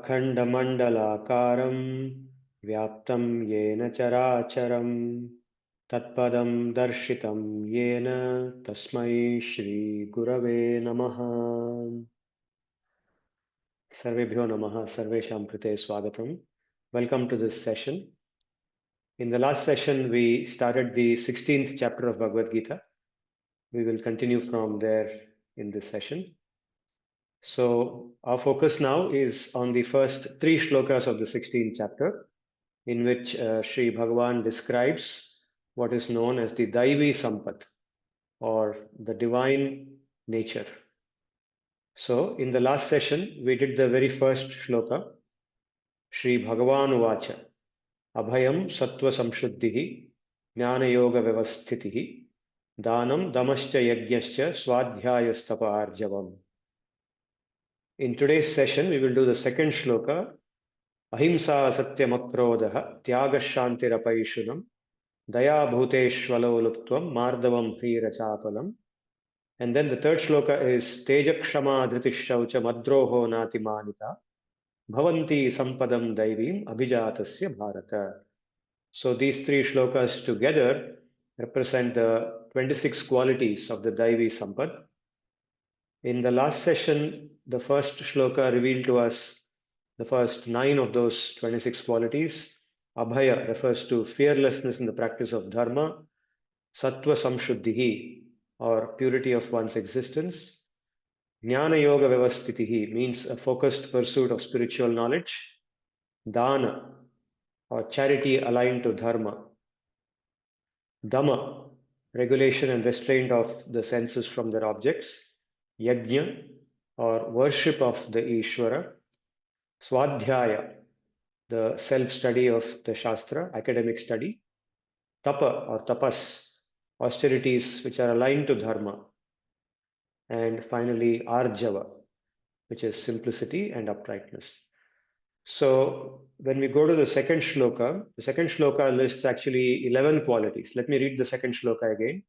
अखण्डमण्डलाकारं व्याप्तं येन चराचरं तत्पदं दर्शितं येन तस्मै श्रीगुरवे नमः। सर्वेभ्यो नमः, सर्वेषां कृते स्वागतं. Welcome to this session. In the last session, we started the 16th chapter of Bhagavad Gita. We will continue from there in this session. So our focus now is on the first three shlokas of the 16th chapter, in which Sri Bhagavan describes what is known as the daivi sampad, or the divine nature. So in the last session, we did the very first shloka, Sri Bhagavan Uvacha, Abhayam Sattva Samshuddhihi Jnana Yoga Vyavasthitihi Danam Damascha Yajñascha Swadhyayastapa Arjavam. In today's session, we will do the second shloka, Ahimsa Satyamakrodaha Tyagashantirapayishunam Daya Bhuteshvalo Luptvam Mardavam Hrirachapalam. And then the third shloka is Tejakshama Dhritishaucha Madroho Natimanita Bhavanti Sampadam Daivim Abhijatasya Bharata. So these three shlokas together represent the 26 qualities of the daivi sampad. In the last session, the first shloka revealed to us the first 9 of those 26 qualities. Abhaya refers to fearlessness in the practice of dharma. Sattva samshuddhihi, or purity of one's existence. Jnana yoga vyavasthitihi means a focused pursuit of spiritual knowledge. Dana, or charity aligned to dharma. Dhamma, regulation and restraint of the senses from their objects. Yajna, or worship of the Ishvara. Swadhyaya, the self-study of the Shastra, academic study. Tapa, or tapas, austerities which are aligned to dharma. And finally, Arjava, which is simplicity and uprightness. So when we go to the second shloka lists actually 11 qualities. Let me read the second shloka again.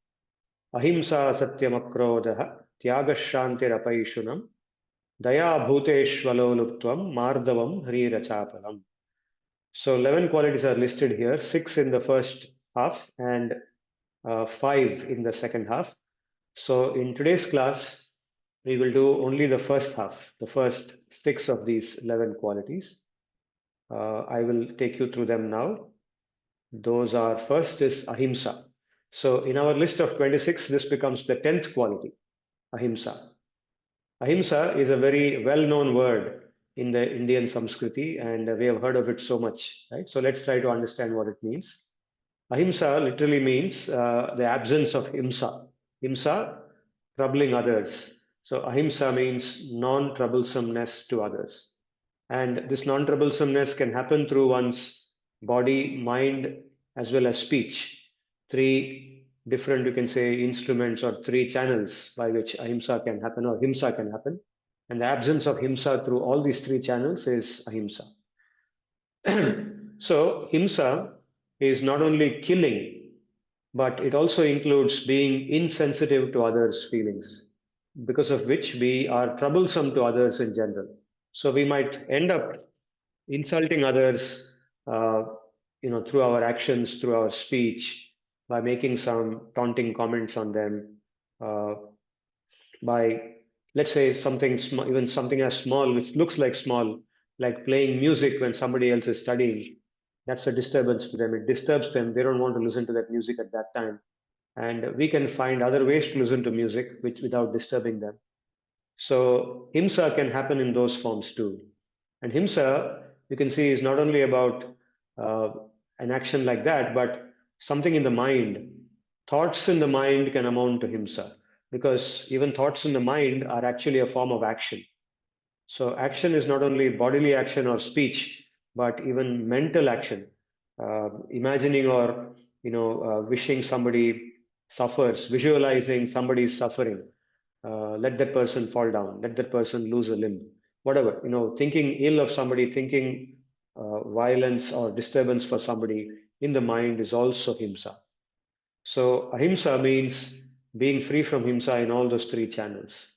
Ahimsa satyamakrodaha tyagashantirapayishunam daya bhuteshvalo luptvam mardavam hrirachapalam. So 11 qualities are listed here, 6 in the first half and 5 in the second half. So in today's class, we will do only the first half, the first 6 of these 11 qualities. I will take you through them now. Those are, first is ahimsa. So in our list of 26, this becomes the 10th quality, ahimsa. Ahimsa is a very well-known word in the Indian Samskriti, and we have heard of it so much, right? So let's try to understand what it means. Ahimsa literally means the absence of himsa. Himsa, troubling others. So ahimsa means non-troublesomeness to others. And this non-troublesomeness can happen through one's body, mind, as well as speech. 3 different, you can say, instruments or 3 channels by which ahimsa can happen or himsa can happen. And the absence of himsa through all these 3 channels is ahimsa. So himsa is not only killing, but it also includes being insensitive to others' feelings, because of which we are troublesome to others in general. So we might end up insulting others, through our actions, through our speech, by making some taunting comments on them, by, let's say, even something as small, which looks like small, like playing music when somebody else is studying. That's a disturbance to them. It disturbs them. They don't want to listen to that music at that time. And we can find other ways to listen to music without disturbing them. So himsa can happen in those forms too. And himsa, you can see, is not only about an action like that, but something in the mind. Thoughts in the mind can amount to himsa, because even thoughts in the mind are actually a form of action. So action is not only bodily action or speech, but even mental action. Imagining or wishing somebody suffers, visualizing somebody's suffering. Let that person fall down, let that person lose a limb, whatever, thinking ill of somebody, thinking violence or disturbance for somebody in the mind is also himsa. So ahimsa means being free from himsa in all those 3 channels.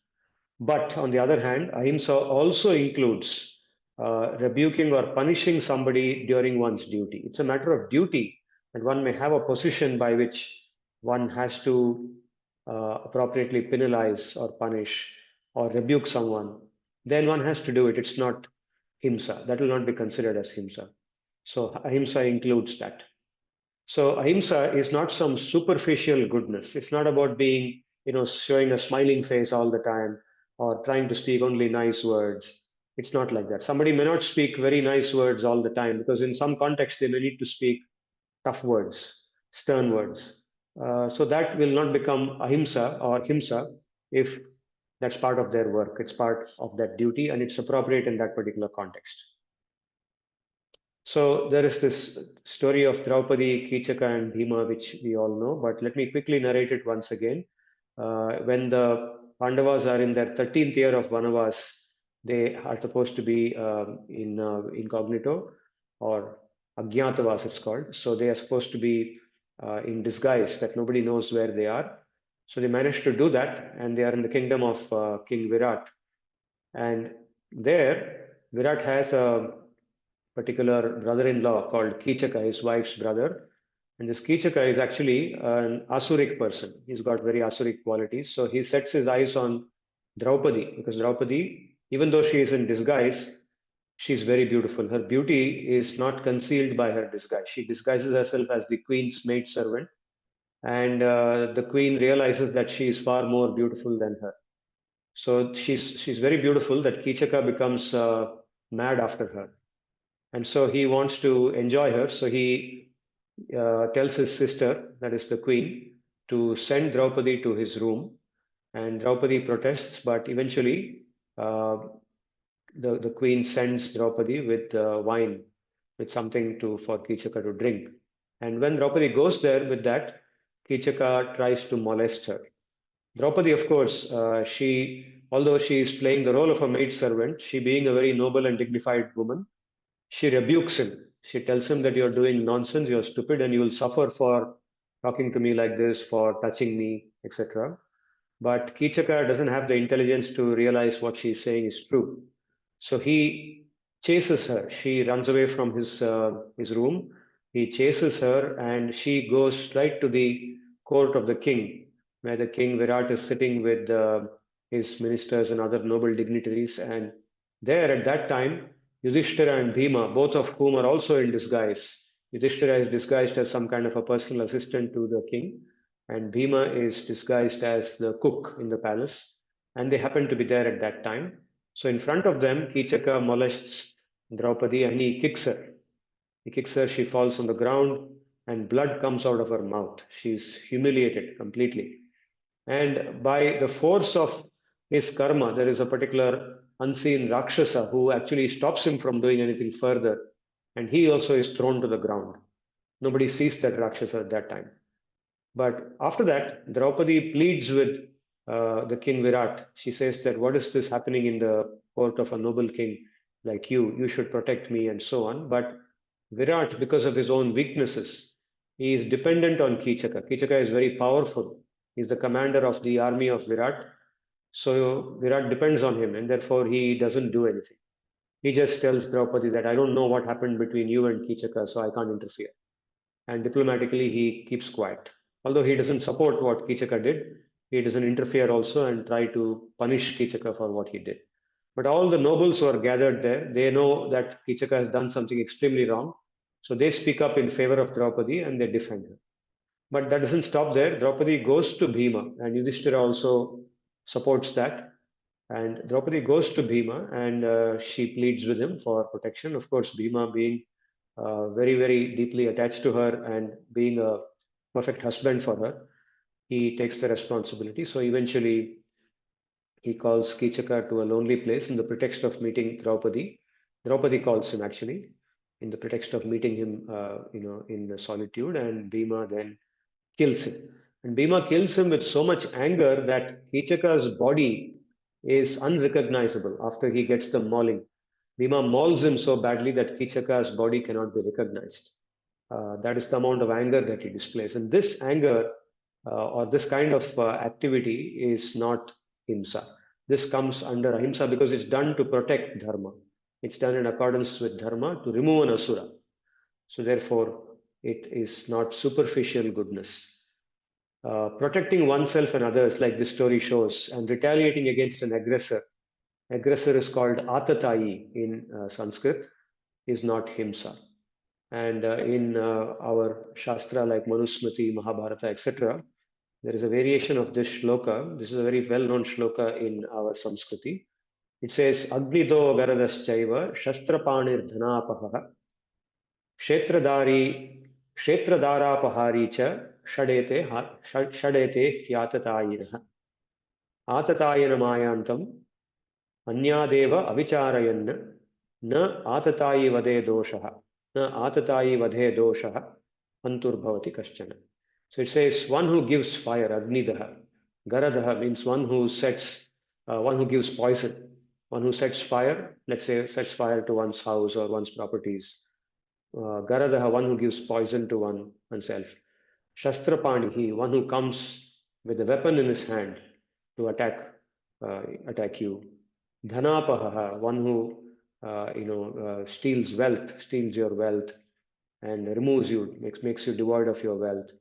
But on the other hand, ahimsa also includes rebuking or punishing somebody during one's duty. It's a matter of duty, and one may have a position by which one has to appropriately penalize or punish or rebuke someone. Then one has to do it. It's not himsa. That will not be considered as himsa. So ahimsa includes that. So ahimsa is not some superficial goodness. It's not about being, showing a smiling face all the time or trying to speak only nice words. It's not like that. Somebody may not speak very nice words all the time because in some context they may need to speak tough words, stern words. So that will not become ahimsa or himsa if that's part of their work. It's part of that duty and it's appropriate in that particular context. So there is this story of Draupadi, Kichaka, and Bhima, which we all know, but let me quickly narrate it once again. When the Pandavas are in their 13th year of Vanavas, they are supposed to be in incognito or Agyatavas, it's called. So they are supposed to be in disguise, that nobody knows where they are. So they managed to do that, and they are in the kingdom of King Virat. And there, Virat has a particular brother-in-law called Kichaka, his wife's brother. And this Kichaka is actually an Asuric person. He's got very Asuric qualities. So he sets his eyes on Draupadi because Draupadi, even though she is in disguise, she's very beautiful. Her beauty is not concealed by her disguise. She disguises herself as the queen's maidservant. And the queen realizes that she is far more beautiful than her. So she's very beautiful that Kichaka becomes mad after her. And so he wants to enjoy her. So he tells his sister, that is the queen, to send Draupadi to his room. And Draupadi protests, but eventually the queen sends Draupadi with wine, with something for Kichaka to drink. And when Draupadi goes there with that, Kichaka tries to molest her. Draupadi, of course, although she is playing the role of a maidservant, she being a very noble and dignified woman, she rebukes him. She tells him that you're doing nonsense, you're stupid, and you will suffer for talking to me like this, for touching me, etc. But Kichaka doesn't have the intelligence to realize what she's saying is true. So he chases her. She runs away from his room. He chases her, and she goes right to the court of the king, where the king Virat is sitting with his ministers and other noble dignitaries. And there, at that time, Yudhishthira and Bhima, both of whom are also in disguise. Yudhishthira is disguised as some kind of a personal assistant to the king, and Bhima is disguised as the cook in the palace, and they happen to be there at that time. So in front of them, Kichaka molests Draupadi and he kicks her. He kicks her, she falls on the ground, and blood comes out of her mouth. She's humiliated completely. And by the force of his karma, there is a particular unseen Rakshasa who actually stops him from doing anything further, and he also is thrown to the ground. Nobody sees that Rakshasa at that time. But after that, Draupadi pleads with the king Virat. She says that what is this happening in the court of a noble king like you? You should protect me and so on. But Virat, because of his own weaknesses, he is dependent on Kichaka. Kichaka is very powerful. He's the commander of the army of Virat. So Virat depends on him and therefore he doesn't do anything. He just tells Draupadi that I don't know what happened between you and Kichaka, so I can't interfere. And diplomatically, he keeps quiet. Although he doesn't support what Kichaka did, he doesn't interfere also and try to punish Kichaka for what he did. But all the nobles who are gathered there, they know that Kichaka has done something extremely wrong. So they speak up in favor of Draupadi and they defend her. But that doesn't stop there. Draupadi goes to Bhima, and Yudhishthira also supports that. And Draupadi goes to Bhima and she pleads with him for protection. Of course, Bhima being very, very deeply attached to her and being a perfect husband for her, he takes the responsibility. So eventually, he calls Kichaka to a lonely place in the pretext of meeting Draupadi. Draupadi calls him actually in the pretext of meeting him, in solitude, and Bhima then kills him. And Bhima kills him with so much anger that Kichaka's body is unrecognizable after he gets the mauling. Bhima mauls him so badly that Kichaka's body cannot be recognized. That is the amount of anger that he displays. And this anger or this kind of activity is not himsa. This comes under ahimsa because it's done to protect dharma. It's done in accordance with dharma to remove an asura. So therefore, it is not superficial goodness. Protecting oneself and others, like this story shows, and retaliating against an aggressor. Aggressor is called atatayi in Sanskrit, is not himsa. And in our Shastra like Manusmriti, Mahabharata, etc., there is a variation of this shloka. This is a very well-known shloka in our Samskriti. It says, Agnido Garadaschaiva Shastrapanir Dhanapaha Kshetradari Kshetradharapahari cha Shadete Hyatatayinaha Atatayinamayantam Anyadeva Avicarayan Na Atatayi Vade Doshaha Na Atatayi Vade Doshaha Anturbhavati Kaschana. So it says one who gives fire, Agnidaha. Garadaha means one who sets, one who gives poison. One who sets fire, let's say sets fire to one's house or one's properties. Garadaha, one who gives poison to oneself. Shastrapanihi, one who comes with a weapon in his hand to attack you. Dhanapaha, one who steals wealth, steals your wealth and removes you, makes you devoid of your wealth.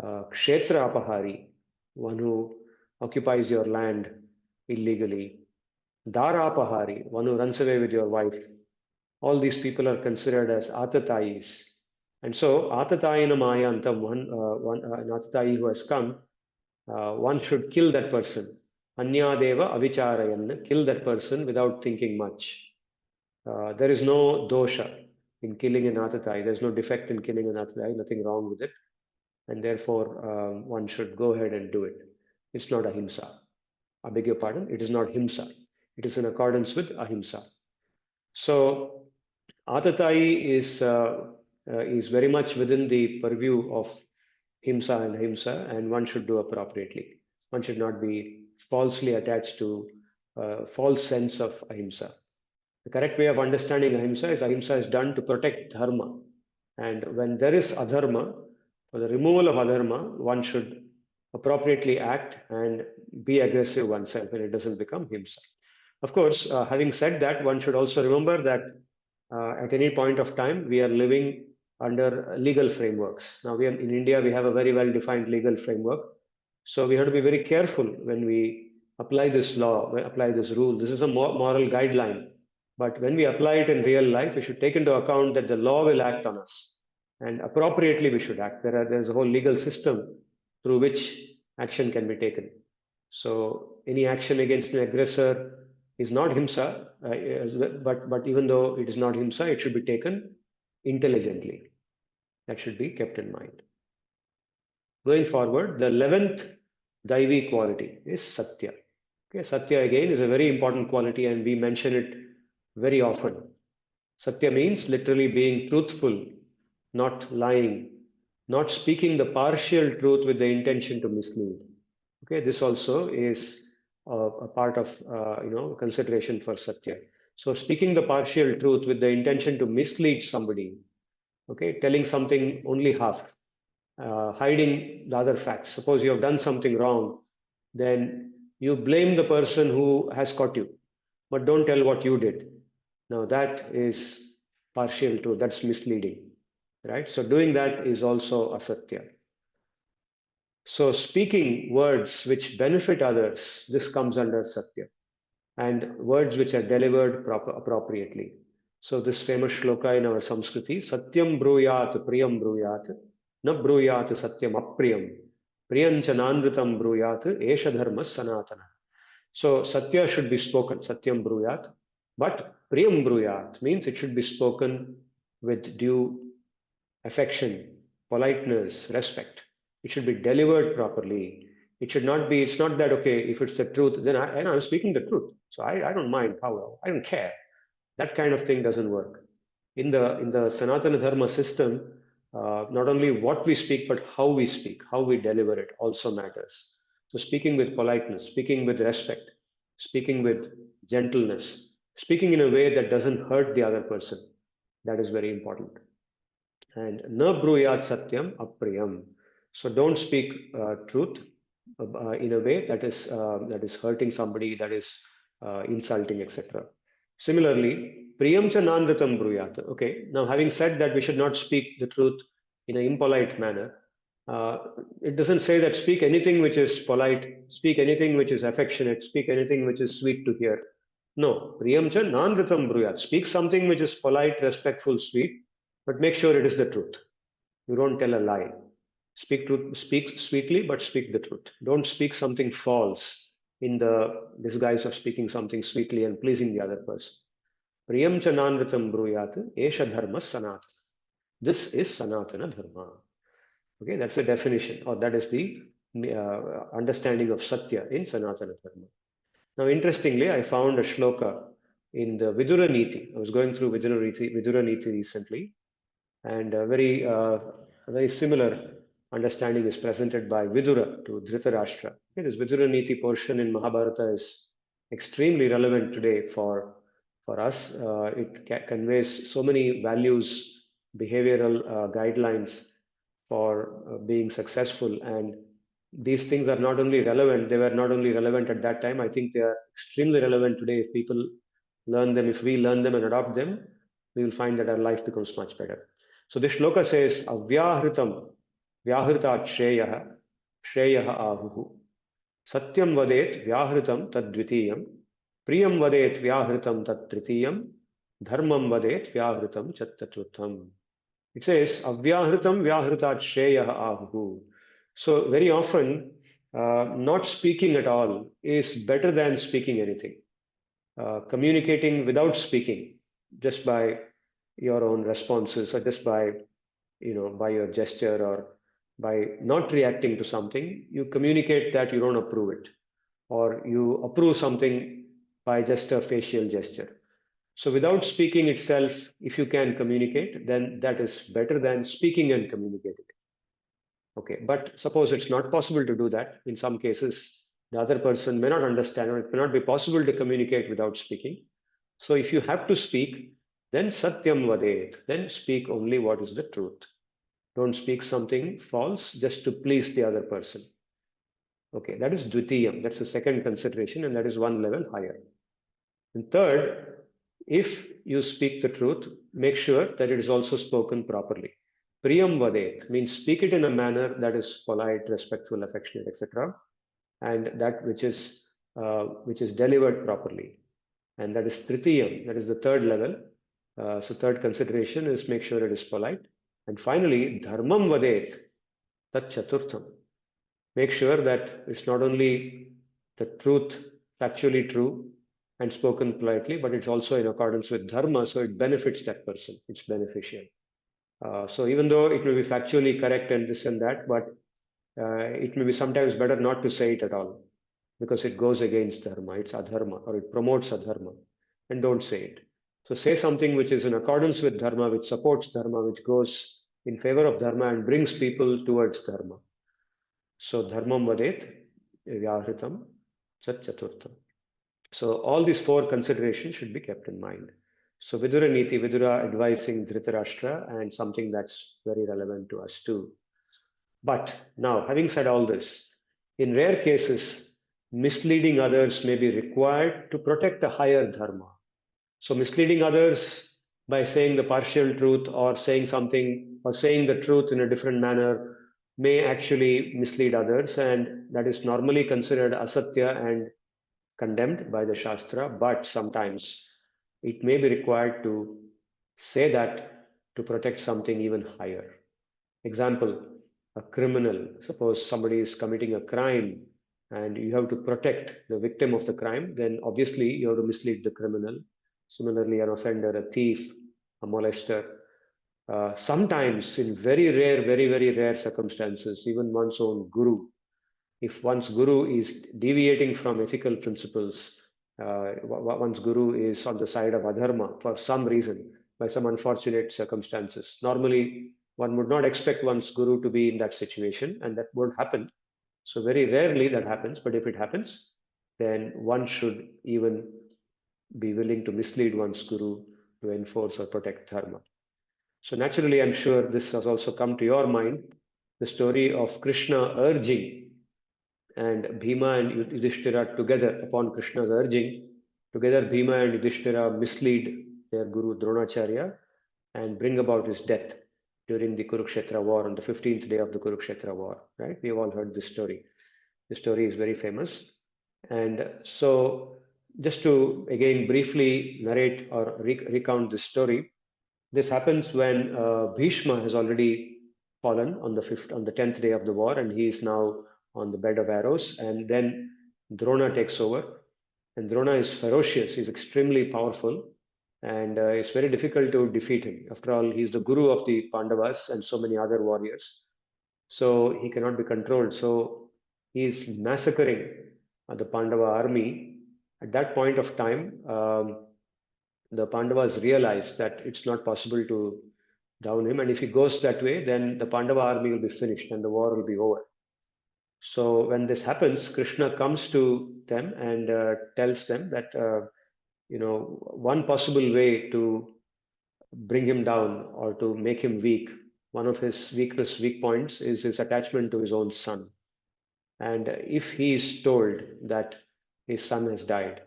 Kshetra apahari, one who occupies your land illegally. Darapahari, one who runs away with your wife. All these people are considered as atatayis. And so, atatayina mayantam, an atatayi who has come, one should kill that person. Anyadeva avicharayan, kill that person without thinking much. There is no dosha in killing an atatayi. There's no defect in killing an atatayi, nothing wrong with it. And therefore, one should go ahead and do it. It's not ahimsa. I beg your pardon, it is not himsa. It is in accordance with ahimsa. So, atatayi is very much within the purview of himsa and ahimsa, and one should do appropriately. One should not be falsely attached to a false sense of ahimsa. The correct way of understanding ahimsa is done to protect dharma. And when there is adharma, for the removal of adharma, one should appropriately act and be aggressive oneself when it doesn't become himsa. Of course, having said that, one should also remember that at any point of time, we are living under legal frameworks. Now, in India, we have a very well-defined legal framework. So we have to be very careful when we apply this law, apply this rule. This is a moral guideline. But when we apply it in real life, we should take into account that the law will act on us. And appropriately, we should act. There's a whole legal system through which action can be taken. So any action against an aggressor is not himsa, but even though it is not himsa, it should be taken intelligently. That should be kept in mind. Going forward, the 11th daivi quality is satya. Okay, satya again is a very important quality, and we mention it very often. Satya means literally being truthful, not lying, not speaking the partial truth with the intention to mislead. Okay, this also is a part of consideration for satya. So speaking the partial truth with the intention to mislead somebody, okay, telling something only half, hiding the other facts. Suppose you have done something wrong, then you blame the person who has caught you, but don't tell what you did. Now that is partial truth, that's misleading, right? So doing that is also asatya. So speaking words which benefit others, this comes under satya, and words which are delivered appropriately. So this famous shloka in our Samskriti, Satyam bruyat priyam bruyat, na bruyat satyam apriyam, priyancha nanritam bruyat, esha dharma sanatana. So satya should be spoken, Satyam bruyat, but priyam bruyat means it should be spoken with due affection, politeness, respect. It should be delivered properly. It should not be, it's not that, okay, if it's the truth, then I'm speaking the truth. So I don't mind how, I don't care. That kind of thing doesn't work. In the Sanatana Dharma system, not only what we speak, but how we speak, how we deliver it also matters. So speaking with politeness, speaking with respect, speaking with gentleness, speaking in a way that doesn't hurt the other person, that is very important. And na bruyat satyam apriyam. So don't speak truth in a way that is hurting somebody, that is insulting, etc. Similarly, priyam cha nandatam bruyat. Okay, now having said that we should not speak the truth in an impolite manner, uh, it doesn't say that speak anything which is polite, speak anything which is affectionate, speak anything which is sweet to hear. No, priyam cha nandatam bruyat. Speak something which is polite, respectful, sweet, but make sure it is the truth. You don't tell a lie. Speak truth, speak sweetly, but speak the truth. Don't speak something false in the disguise of speaking something sweetly and pleasing the other person. Priyam cha nanratam bruyat, esha dharma sanatana. This is sanatana dharma. Okay, that's the definition, or that is the understanding of satya in sanatana dharma. Now, interestingly, I found a shloka in the Vidura Niti. I was going through Vidura Niti recently, and a very similar understanding is presented by Vidura to Dhritarashtra. Okay, this Vidura Niti portion in Mahabharata is extremely relevant today for us. It conveys so many values, behavioral guidelines for being successful, and these things are not only relevant, they were not only relevant at that time, I think they are extremely relevant today. If people learn them, if we learn them and adopt them, we will find that our life becomes much better. So this shloka says, Avyahritam vyahritat shreyah ahuhu. Satyam vadet vyahritam tadvitiyam. Priyam vadet vyahritam tadtritiyam. Dharmam vadet vyahritam chattatrutam. It says, Avyahritam vyahritat shreyah ahuhu. So very often, not speaking at all is better than speaking anything. Communicating without speaking, just by your own responses or just by by your gesture or by not reacting to something, you communicate that you don't approve it, or you approve something by just a facial gesture. So without speaking itself, if you can communicate, then that is better than speaking and communicating. Okay, but suppose it's not possible to do that. In some cases, the other person may not understand, or it may not be possible to communicate without speaking. So if you have to speak, then satyam vadet, then speak only what is the truth. Don't speak something false just to please the other person. Okay, that is dvitiyam. That's the second consideration, and that is one level higher. And third, if you speak the truth, make sure that it is also spoken properly. Priyam vadet means speak it in a manner that is polite, respectful, affectionate, etc., and that which is delivered properly. And that is tritiyam. That is the third level. So third consideration is make sure it is polite. And finally, dharmam vadet, tat chaturtham. Make sure that it's not only the truth, factually true, and spoken politely, but it's also in accordance with dharma, so it benefits that person. It's beneficial. So even though it may be factually correct and this and that, but it may be sometimes better not to say it at all, because it goes against dharma. It's adharma, or it promotes adharma, and don't say it. So say something which is in accordance with dharma, which supports dharma, which goes in favor of dharma and brings people towards dharma. So dharmam vadet vyahritam chat chaturtham. So all these four considerations should be kept in mind. So Vidura Niti, Vidura advising Dhritarashtra, and something that's very relevant to us too. But now, having said all this, in rare cases, misleading others may be required to protect a higher dharma. So misleading others by saying the partial truth, or saying something, or saying the truth in a different manner, may actually mislead others, and that is normally considered asatya and condemned by the Shastra, but sometimes it may be required to say that to protect something even higher. Example, a criminal, suppose somebody is committing a crime and you have to protect the victim of the crime, then obviously you have to mislead the criminal. Similarly, an offender, a thief, a molester. Sometimes, in very, very rare circumstances, even one's own guru, if one's guru is deviating from ethical principles, one's guru is on the side of adharma for some reason, by some unfortunate circumstances. Normally, one would not expect one's guru to be in that situation, and that won't happen. So very rarely that happens, but if it happens, then one should even be willing to mislead one's guru to enforce or protect dharma. So naturally, I'm sure this has also come to your mind, the story of Krishna urging, and Bhima and Yudhishthira together upon Krishna's urging Together, Bhima and Yudhishthira mislead their guru Dronacharya and bring about his death during the Kurukshetra war on the 15th day of the Kurukshetra war. Right? We have all heard this story. The story is very famous. And so, just to again briefly narrate or recount this story, this happens when Bhishma has already fallen on the 10th day of the war, and he is now on the bed of arrows. And then Drona takes over, and Drona is ferocious. He's extremely powerful, and it's very difficult to defeat him. After all, he's the guru of the Pandavas and so many other warriors. So he cannot be controlled. So he's massacring the Pandava army. At that point of time, the Pandavas realize that it's not possible to down him, and if he goes that way, then the Pandava army will be finished and the war will be over. So when this happens, Krishna comes to them and tells them that one possible way to bring him down or to make him weak, one of his weak points is his attachment to his own son. And if he is told that his son has died,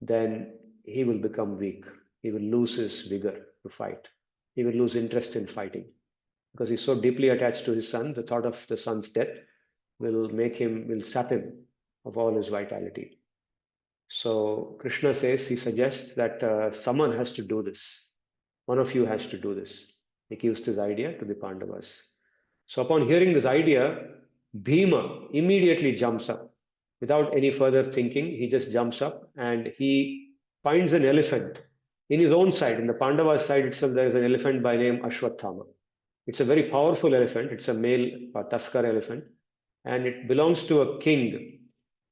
then he will become weak. He will lose his vigor to fight. He will lose interest in fighting because he's so deeply attached to his son. The thought of the son's death will sap him of all his vitality. So Krishna he suggests that someone has to do this. One of you has to do this. He gives this idea to the Pandavas. So upon hearing this idea, Bhima immediately jumps up. Without any further thinking, he just jumps up and he finds an elephant in his own side. In the Pandava side itself, there is an elephant by name Ashwathama. It's a very powerful elephant. It's a male tusker elephant, and it belongs to a king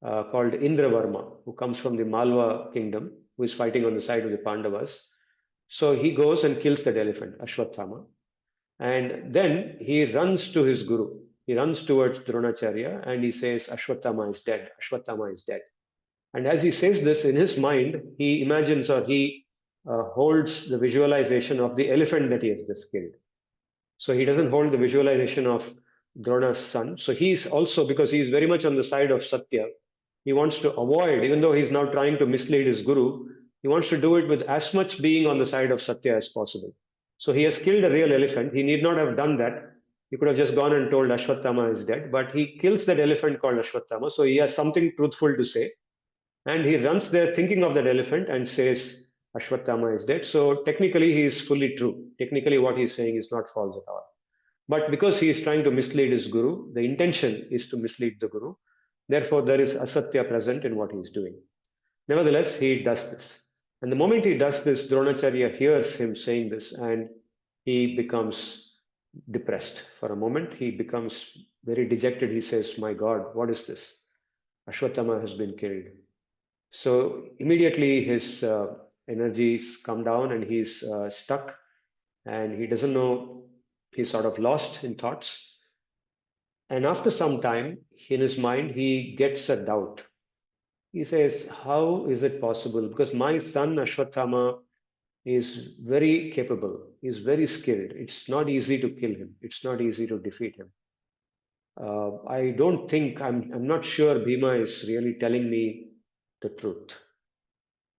called Indravarma, who comes from the Malwa kingdom, who is fighting on the side of the Pandavas. So he goes and kills that elephant, Ashwathama, and then he runs to his guru. He runs towards Dronacharya and he says, Ashwathama is dead. Ashwathama is dead. And as he says this in his mind, he imagines or he holds the visualization of the elephant that he has just killed. So he doesn't hold the visualization of Drona's son. So he's also, because he's very much on the side of Satya, he wants to avoid, even though he's now trying to mislead his guru, he wants to do it with as much being on the side of Satya as possible. So he has killed a real elephant. He need not have done that. He could have just gone and told Ashwathama is dead, but he kills that elephant called Ashwathama. So he has something truthful to say. And he runs there thinking of that elephant and says, Ashwathama is dead. So technically, he is fully true. Technically, what he's saying is not false at all. But because he is trying to mislead his guru, the intention is to mislead the guru. Therefore, there is asatya present in what he is doing. Nevertheless, he does this. And the moment he does this, Dronacharya hears him saying this and he becomes depressed. For a moment, he becomes very dejected. He says, my God, what is this? Ashwathama has been killed. So immediately his energies come down and he's stuck and he doesn't know, he's sort of lost in thoughts. And after some time, in his mind, he gets a doubt. He says, how is it possible? Because my son Ashwathama is very capable, he's very skilled. It's not easy to kill him, it's not easy to defeat him. I don't think, I'm not sure Bhima is really telling me the truth.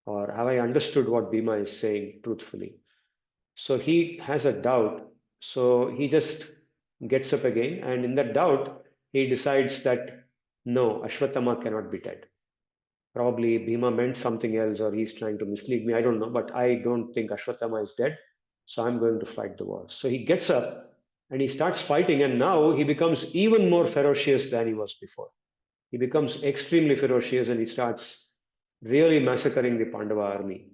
Or have I understood what Bhima is saying truthfully? So he has a doubt. So he just gets up again. And in that doubt, he decides that no, Ashwathama cannot be dead. Probably Bhima meant something else or he's trying to mislead me. I don't know. But I don't think Ashwathama is dead. So I'm going to fight the war. So he gets up and he starts fighting. And now he becomes even more ferocious than he was before. He becomes extremely ferocious and he starts really massacring the Pandava army.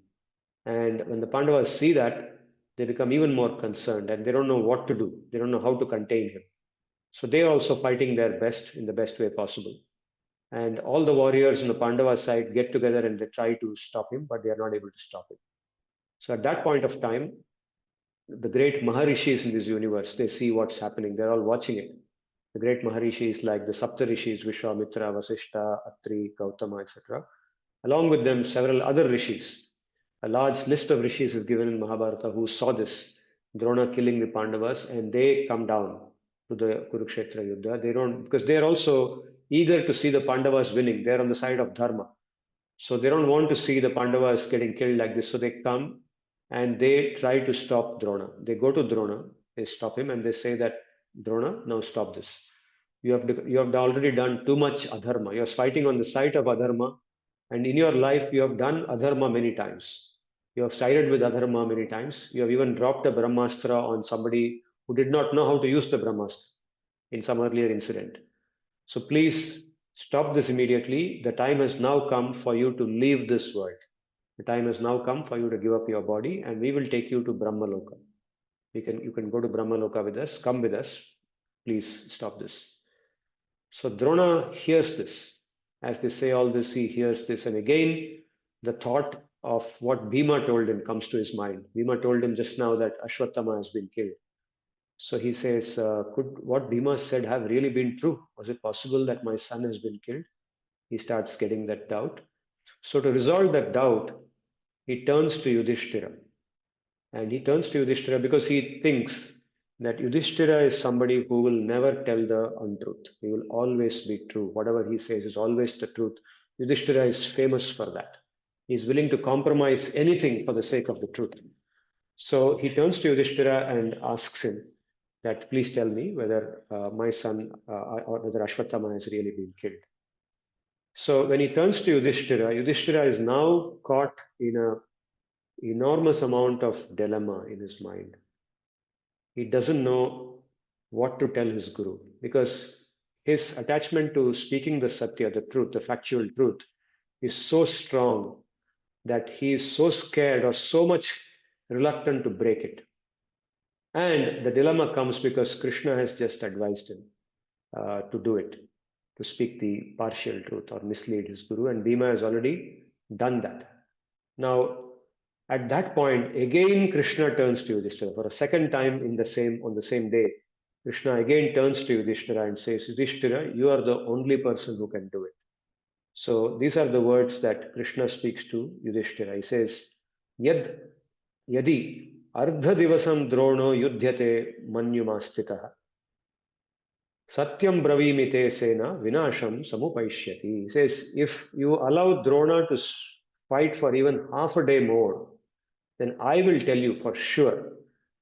And when the Pandavas see that, they become even more concerned and they don't know what to do. They don't know how to contain him. So they are also fighting their best in the best way possible. And all the warriors on the Pandava side get together and they try to stop him, but they are not able to stop him. So at that point of time, the great Maharishis in this universe, they see what's happening. They're all watching it. The great Maharishis like the Saptarishis, Vishwamitra, Vasishta, Atri, Gautama, etc. Along with them, several other rishis. A large list of rishis is given in Mahabharata who saw this, Drona killing the Pandavas, and they come down to the Kurukshetra Yuddha. They don't, because they're also eager to see the Pandavas winning. They're on the side of Dharma. So they don't want to see the Pandavas getting killed like this. So they come and they try to stop Drona. They go to Drona, they stop him, and they say that Drona, now stop this. You have already done too much adharma. You're fighting on the side of adharma, and in your life you have done adharma many times. You have sided with adharma many times. You have even dropped a brahmastra on somebody who did not know how to use the brahmastra in some earlier incident. So please stop this immediately. The time has now come for you to leave this world. The time has now come for you to give up your body, and we will take you to Brahmaloka. You can go to Brahmaloka with us. Come with us. Please stop this. So Drona hears this. As they say all this, he hears this, and again the thought of what Bhima told him comes to his mind. Bhima told him just now that Ashwatthama has been killed. So he says, could what Bhima said have really been true? Was it possible that my son has been killed? He starts getting that doubt. So to resolve that doubt, he turns to Yudhishthira. And he turns to Yudhishthira because he thinks that Yudhishthira is somebody who will never tell the untruth. He will always be true. Whatever he says is always the truth. Yudhishthira is famous for that. He is willing to compromise anything for the sake of the truth. So he turns to Yudhishthira and asks him that please tell me whether my son or whether Ashwatthama has really been killed. So when he turns to Yudhishthira, Yudhishthira is now caught in an enormous amount of dilemma in his mind. He doesn't know what to tell his guru because his attachment to speaking the satya, the truth, the factual truth, is so strong that he is so scared or so much reluctant to break it. And the dilemma comes because Krishna has just advised him to do it, to speak the partial truth or mislead his guru, and Bhima has already done that. Now, at that point, again Krishna turns to Yudhishthira for a second time on the same day. Krishna again turns to Yudhishthira and says, Yudhishthira, you are the only person who can do it. So these are the words that Krishna speaks to Yudhishthira. He says, Yadi ardha divasam drono yudhyate manyumastitaha satyam bravimite sena vinasham samupaishyati. He says, if you allow Drona to fight for even half a day more, then I will tell you for sure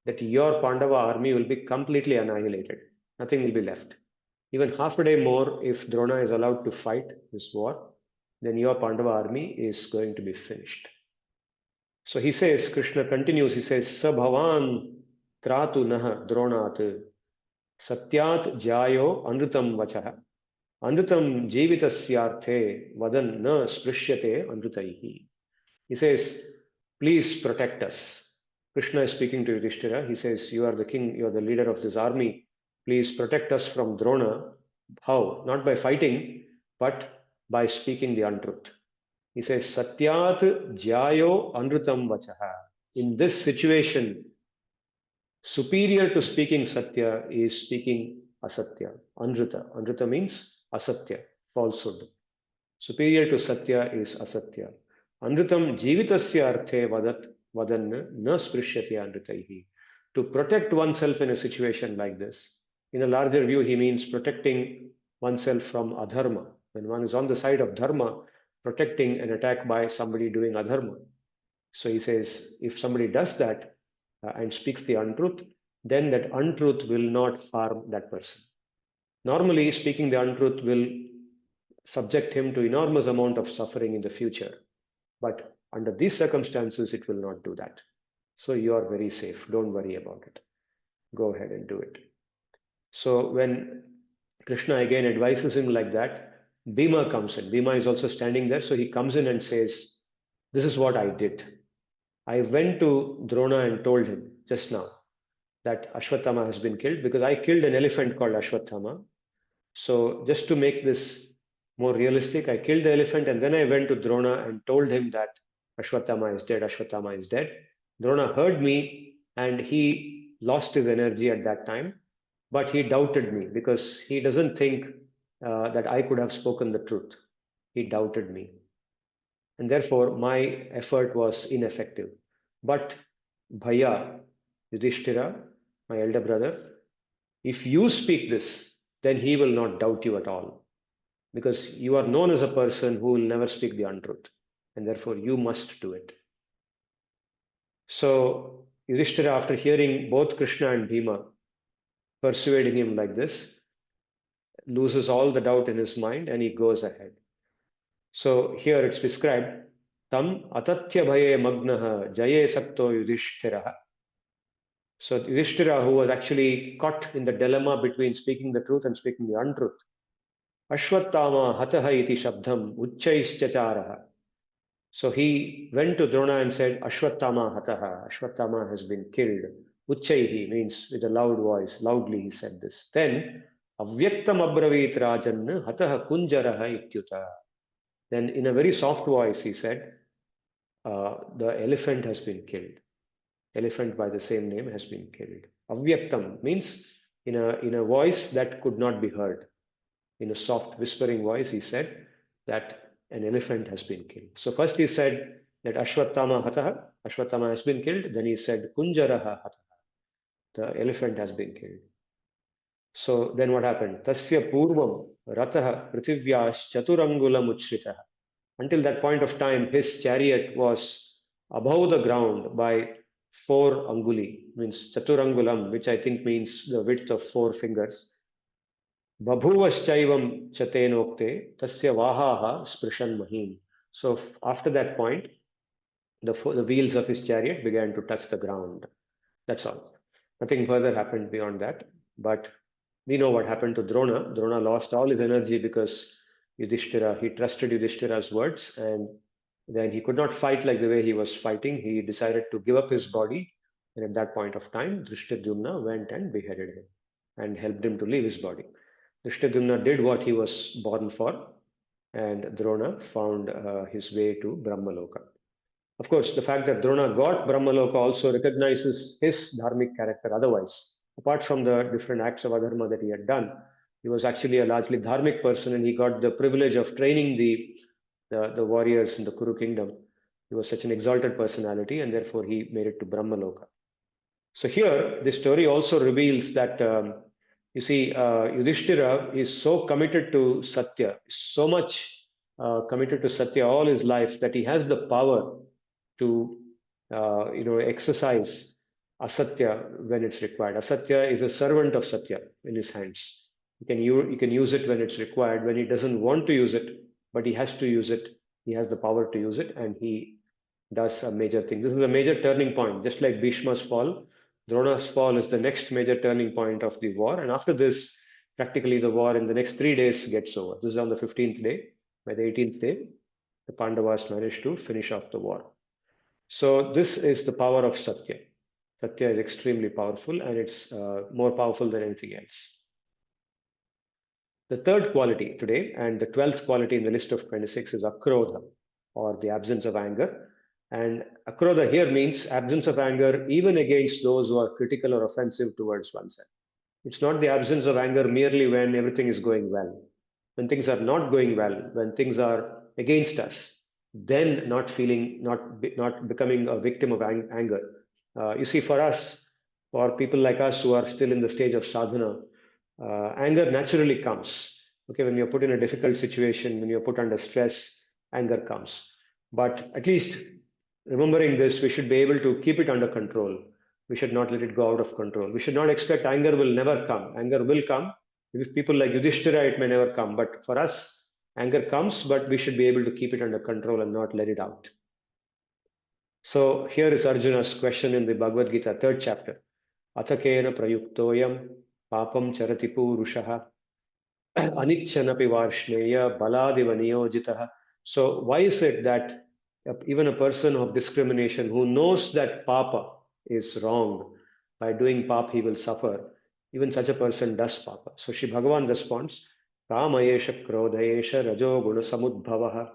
that your Pandava army will be completely annihilated. Nothing will be left. Even half a day more, if Drona is allowed to fight this war, then your Pandava army is going to be finished. So he says, Krishna continues, he says, Sabhavan tratu naha dronat satyat jayo anrutam vachaha anrutam jivitasyarthe vadan na sprishyate anrutaihi. He says, please protect us. Krishna is speaking to Yudhishthira. He says, you are the king, you are the leader of this army. Please protect us from Drona. How? Not by fighting, but by speaking the untruth. He says, Satyat Jayo Anrutam Vachaha. In this situation, superior to speaking Satya is speaking Asatya, Anruta. Anruta means Asatya, falsehood. Superior to Satya is Asatya. Anrutam Jivitasya Arthe Vadan Na Sprishyati Anrutaihi. To protect oneself in a situation like this, in a larger view, he means protecting oneself from adharma. When one is on the side of dharma, protecting an attack by somebody doing adharma. So he says, if somebody does that and speaks the untruth, then that untruth will not harm that person. Normally, speaking the untruth will subject him to enormous amount of suffering in the future. But under these circumstances, it will not do that. So you are very safe. Don't worry about it. Go ahead and do it. So when Krishna again advises him like that, Bhima comes in. Bhima is also standing there. So he comes in and says, this is what I did. I went to Drona and told him just now that Ashwatthama has been killed because I killed an elephant called Ashwatthama. So just to make this more realistic, I killed the elephant and then I went to Drona and told him that Ashwatthama is dead, Ashwatthama is dead. Drona heard me and he lost his energy at that time, but he doubted me because he doesn't think that I could have spoken the truth. He doubted me. And therefore, my effort was ineffective. But Bhaya, Yudhishthira, my elder brother, if you speak this, then he will not doubt you at all. Because you are known as a person who will never speak the untruth. and therefore you must do it. So Yudhishthira, after hearing both Krishna and Bhima persuading him like this, loses all the doubt in his mind and he goes ahead. So here it's described, Tam atatya bhaye magnaha jaye sakto Yudhishthira. So Yudhishthira, who was actually caught in the dilemma between speaking the truth and speaking the untruth, Ashwattama hataha iti shabdham uchchaischacharaha. So he went to Drona and said, Ashwattama hataha, Ashwattama has been killed. Uchchaihi means with a loud voice, loudly he said this. Then, Avyaktam abravit rajan hataha kunjaraha ityuta. Then in a very soft voice he said, the elephant has been killed. Elephant by the same name has been killed. Avyaktam means in a voice that could not be heard. In a soft whispering voice he said that an elephant has been killed. So first he said that Ashwattama hataha, Ashwattama has been killed. Then he said Kunjaraha hataha, the elephant has been killed. So then what happened? Tasya purvam rataha prithivyash chaturangulam uchritaha. Until that point of time, his chariot was above the ground by 4 anguli, means chaturangulam, which I think means the width of 4 fingers. Babhuvaschaivam chatenokte tasya vahaha sprishan mahim. So after that point, the wheels of his chariot began to touch the ground. That's all. Nothing further happened beyond that. But we know what happened to Drona. Drona lost all his energy because Yudhishthira, he trusted Yudhishthira's words, and then he could not fight like the way he was fighting. He decided to give up his body. And at that point of time, Drishtadyumna went and beheaded him and helped him to leave his body. Drishtadyumna did what he was born for, and Drona found his way to Brahmaloka. Of course, the fact that Drona got Brahmaloka also recognizes his dharmic character. Otherwise, apart from the different acts of adharma that he had done, he was actually a largely dharmic person, and he got the privilege of training the warriors in the Kuru kingdom. He was such an exalted personality, and therefore he made it to Brahmaloka. So here, this story also reveals that you see, Yudhishthira is so committed to Satya, so much committed to Satya all his life that he has the power to exercise asatya when it's required. Asatya is a servant of Satya in his hands. He can use it when it's required. When he doesn't want to use it, but he has to use it, he has the power to use it, and he does a major thing. This is a major turning point. Just like Bhishma's fall, Drona's fall is the next major turning point of the war. And after this, practically the war in the next 3 days gets over. This is on the 15th day. By the 18th day, the Pandavas managed to finish off the war. So this is the power of Satya. Satya is extremely powerful, and it's more powerful than anything else. The third quality today, and the 12th quality in the list of 26, is akrodha, or the absence of anger. And akrodha here means absence of anger even against those who are critical or offensive towards oneself. It's not the absence of anger merely when everything is going well. When things are not going well, when things are against us, then not becoming a victim of anger. You see, for us, for people like us who are still in the stage of sadhana, anger naturally comes. Okay, when you're put in a difficult situation, when you're put under stress, anger comes. But at least remembering this, we should be able to keep it under control. We should not let it go out of control. We should not expect anger will never come. Anger will come. With people like Yudhishthira, it may never come. But for us, anger comes, but we should be able to keep it under control and not let it out. So here is Arjuna's question in the Bhagavad Gita, 3rd chapter. Athakena prayuktoyam papam charati purushaha anichanapi varshneya baladiva niyojitaha. So why is it that even a person of discrimination who knows that papa is wrong, by doing pap he will suffer, even such a person does papa? So Shri Bhagavan responds, Kamayesha krodhayesha rajo guna samudbhavaha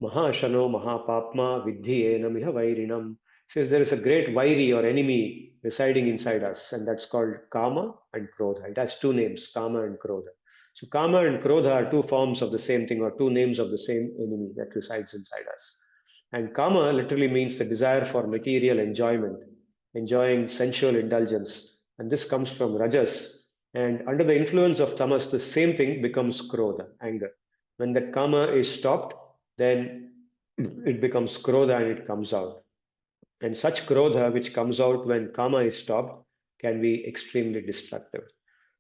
mahashano mahapapma vidhi enamiha vairinam. Says there is a great vairi or enemy residing inside us, and that's called kama and krodha. It has 2 names, kama and krodha. So kama and krodha are 2 forms of the same thing, or 2 names of the same enemy that resides inside us. And kama literally means the desire for material enjoyment, enjoying sensual indulgence. And this comes from rajas. And under the influence of tamas, the same thing becomes krodha, anger. When that kama is stopped, then it becomes krodha and it comes out. And such krodha, which comes out when kama is stopped, can be extremely destructive.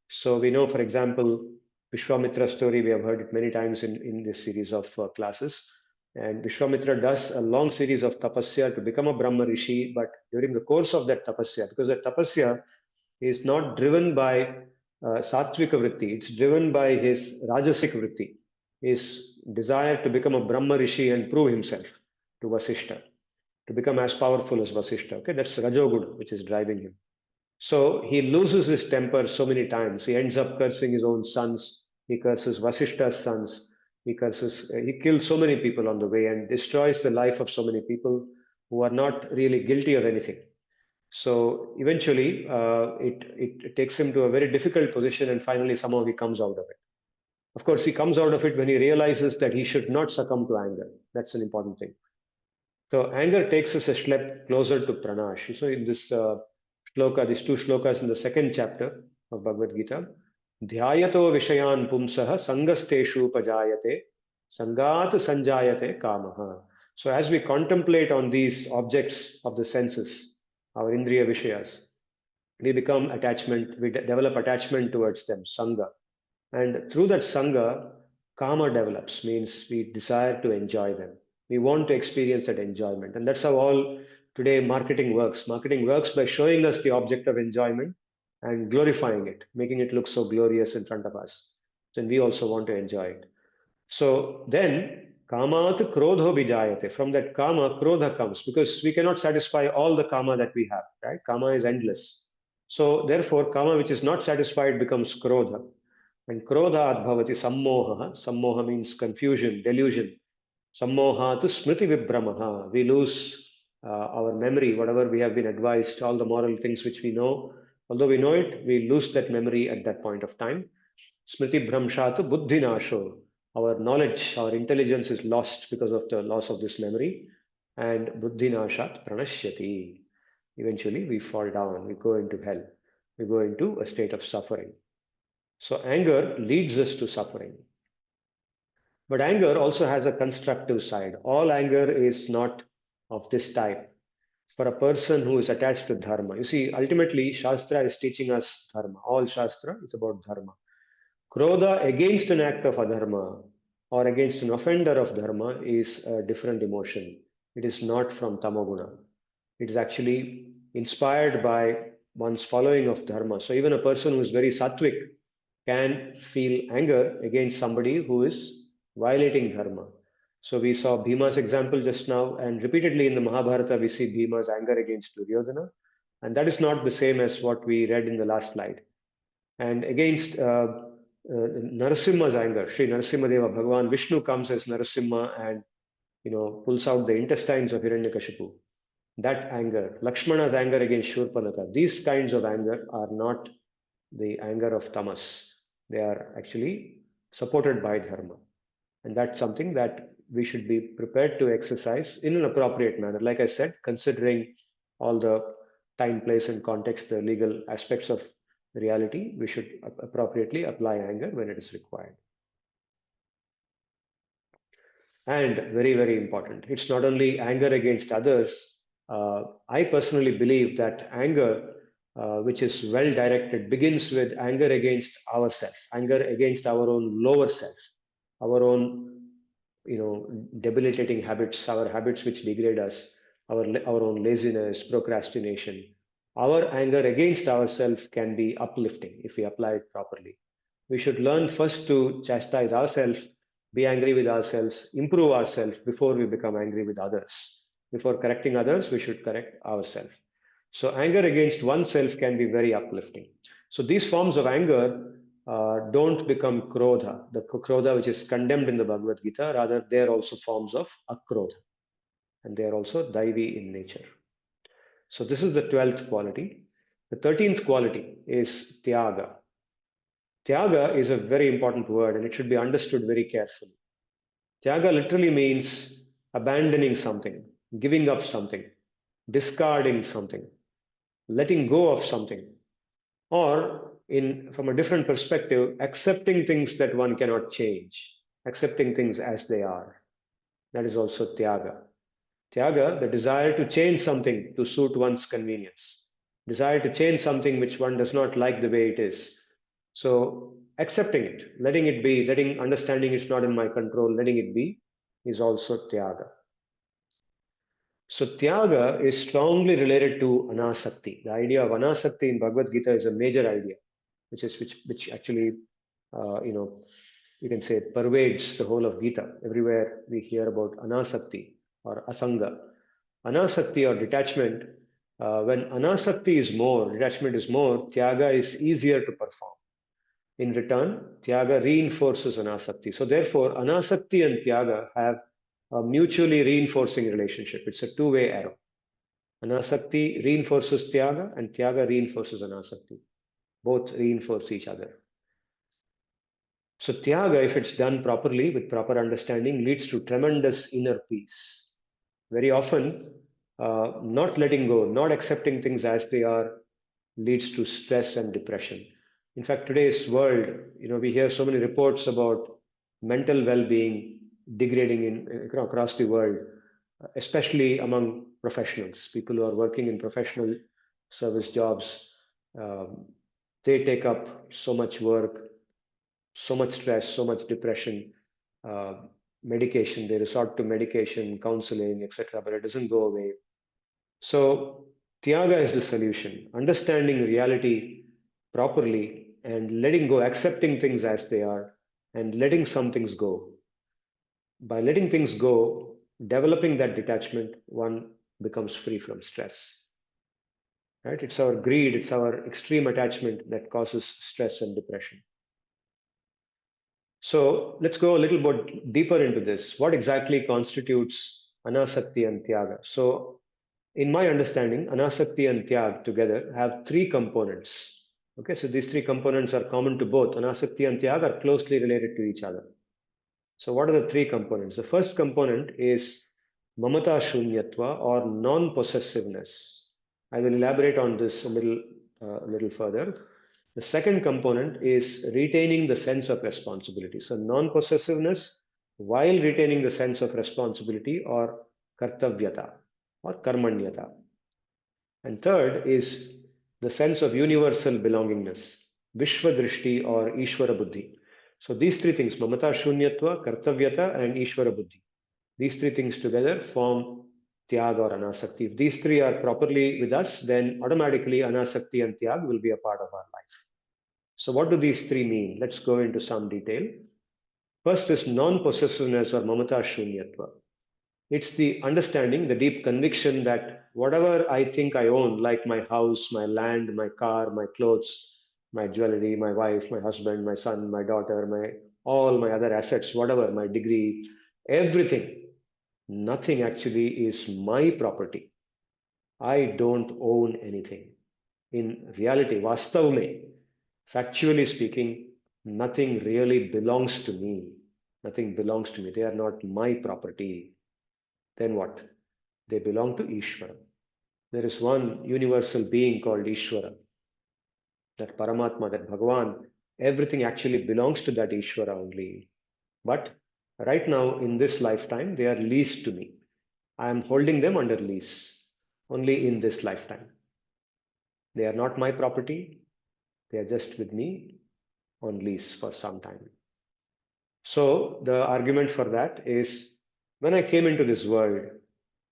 So we know, for example, Vishwamitra story, we have heard it many times in this series of classes. And Vishwamitra does a long series of tapasya to become a Brahma Rishi, but during the course of that tapasya, because that tapasya is not driven by sattvika vritti, it's driven by his rajasic vritti, his desire to become a Brahma Rishi and prove himself to Vasishta, to become as powerful as Vasishta. Okay, that's Rajoguna, which is driving him. So he loses his temper so many times. He ends up cursing his own sons. He curses Vasishta's sons. He kills so many people on the way and destroys the life of so many people who are not really guilty of anything. So eventually, it takes him to a very difficult position, and finally, somehow he comes out of it. Of course, he comes out of it when he realizes that he should not succumb to anger. That's an important thing. So anger takes us a step closer to pranash. So in this shloka, these two shlokas in the second chapter of Bhagavad Gita, dhyayato vishayan pumsaha sangasteshu pajayate sangat sanjayate kamaha. So as we contemplate on these objects of the senses, our indriya vishayas, we become attachment, we develop attachment towards them, sangha. And through that sangha, kama develops, means we desire to enjoy them. We want to experience that enjoyment. And that's how all today marketing works. Marketing works by showing us the object of enjoyment and glorifying it, making it look so glorious in front of us. Then we also want to enjoy it. So then, kamat krodho vijayate. From that kama, krodha comes because we cannot satisfy all the kama that we have, right? Kama is endless. So therefore, kama which is not satisfied becomes krodha. And krodha bhavati sammoha. Sammoha means confusion, delusion. Sammoha to smriti vibramaha. We lose our memory, whatever we have been advised, all the moral things which we know. Although we know it, we lose that memory at that point of time. Smriti Bhramshatu Buddhi Nasho. Our knowledge, our intelligence is lost because of the loss of this memory. And Buddhi Nashat Pranashyati. Eventually, we fall down, we go into hell, we go into a state of suffering. So, anger leads us to suffering. But anger also has a constructive side. All anger is not of this type. For a person who is attached to dharma, you see, ultimately, Shastra is teaching us dharma. All Shastra is about dharma. Krodha against an act of adharma or against an offender of dharma is a different emotion. It is not from tamoguna. It is actually inspired by one's following of dharma. So even a person who is very sattvic can feel anger against somebody who is violating dharma. So we saw Bhima's example just now, and repeatedly in the Mahabharata we see Bhima's anger against Duryodhana, and that is not the same as what we read in the last slide. And against Narasimha's anger, Sri Narasimhadeva, Bhagavan Vishnu comes as Narasimha and pulls out the intestines of Hiranyakashipu. That anger, Lakshmana's anger against Shurpanaka, these kinds of anger are not the anger of tamas. They are actually supported by dharma. And that's something that we should be prepared to exercise in an appropriate manner. Like I said, considering all the time, place, and context, the legal aspects of reality, we should appropriately apply anger when it is required. And very, very important, it's not only anger against others. I personally believe that anger, which is well directed, begins with anger against ourselves, anger against our own lower self, our own debilitating habits, our habits which degrade us, our own laziness, procrastination. Our anger against ourselves can be uplifting if we apply it properly. We should learn first to chastise ourselves, be angry with ourselves, improve ourselves before we become angry with others. Before correcting others, we should correct ourselves. So anger against oneself can be very uplifting. So these forms of anger don't become krodha, the krodha which is condemned in the Bhagavad Gita. Rather, they are also forms of akrodha, and they are also daivi in nature. So this is the 12th quality. The 13th quality is tyaga. Tyaga is a very important word and it should be understood very carefully. Tyaga literally means abandoning something, giving up something, discarding something, letting go of something, or from a different perspective, accepting things that one cannot change, accepting things as they are. That is also tyaga. Tyaga, the desire to change something to suit one's convenience, desire to change something which one does not like the way it is. So accepting it, letting it be, understanding it's not in my control, letting it be is also tyaga. So tyaga is strongly related to anasakti. The idea of anasakti in Bhagavad Gita is a major idea, which actually you know, you can say pervades the whole of Gita. Everywhere we hear about anasakti or asanga. Anasakti or detachment, when anasakti is more, detachment is more, tyaga is easier to perform. In return, tyaga reinforces anasakti. So therefore, anasakti and tyaga have a mutually reinforcing relationship. It's a two-way arrow. Anasakti reinforces tyaga and tyaga reinforces anasakti. Both reinforce each other. So tyaga, if it's done properly with proper understanding, leads to tremendous inner peace. Very often, not letting go, not accepting things as they are, leads to stress and depression. In fact, today's world, we hear so many reports about mental well-being degrading across the world, especially among professionals, people who are working in professional service jobs. Um, they take up so much work, so much stress, so much depression, uh, medication. They resort to medication, counseling, etc., but it doesn't go away. So, Tyaga is the solution. Understanding reality properly and letting go, accepting things as they are, and letting some things go. By letting things go, developing that detachment, one becomes free from stress. Right? It's our greed, it's our extreme attachment that causes stress and depression. So let's go a little bit deeper into this. What exactly constitutes anasakti and tyaga? So, in my understanding, anasakti and tyag together have three components. Okay, so these three components are common to both. Anasakti and tyag are closely related to each other. So, what are the three components? The first component is mamata shunyatva or non-possessiveness. I will elaborate on this a little further. The second component is retaining the sense of responsibility. So, non-possessiveness while retaining the sense of responsibility or kartavyata or karmanyata. And third is the sense of universal belongingness, Vishwadrishti or Ishvara Buddhi. So these three things, Mamata Shunyatva, Kartavyata, and Ishvara Buddhi, these three things together form Tyag or Anasakti. If these three are properly with us, then automatically Anasakti and Tyag will be a part of our life. So what do these three mean? Let's go into some detail. First is non-possessiveness or Mamata Shunyatva. It's the understanding, the deep conviction that whatever I think I own, like my house, my land, my car, my clothes, my jewelry, my wife, my husband, my son, my daughter, all my other assets, whatever, my degree, everything, nothing actually is my property. I don't own anything. In reality, vastav mein, factually speaking, nothing really belongs to me. Nothing belongs to me. They are not my property. Then what? They belong to Ishvara. There is one universal being called Ishvara, that Paramatma, that Bhagavan. Everything actually belongs to that Ishvara only. But right now, in this lifetime, they are leased to me. I am holding them under lease only in this lifetime. They are not my property. They are just with me on lease for some time. So the argument for that is when I came into this world,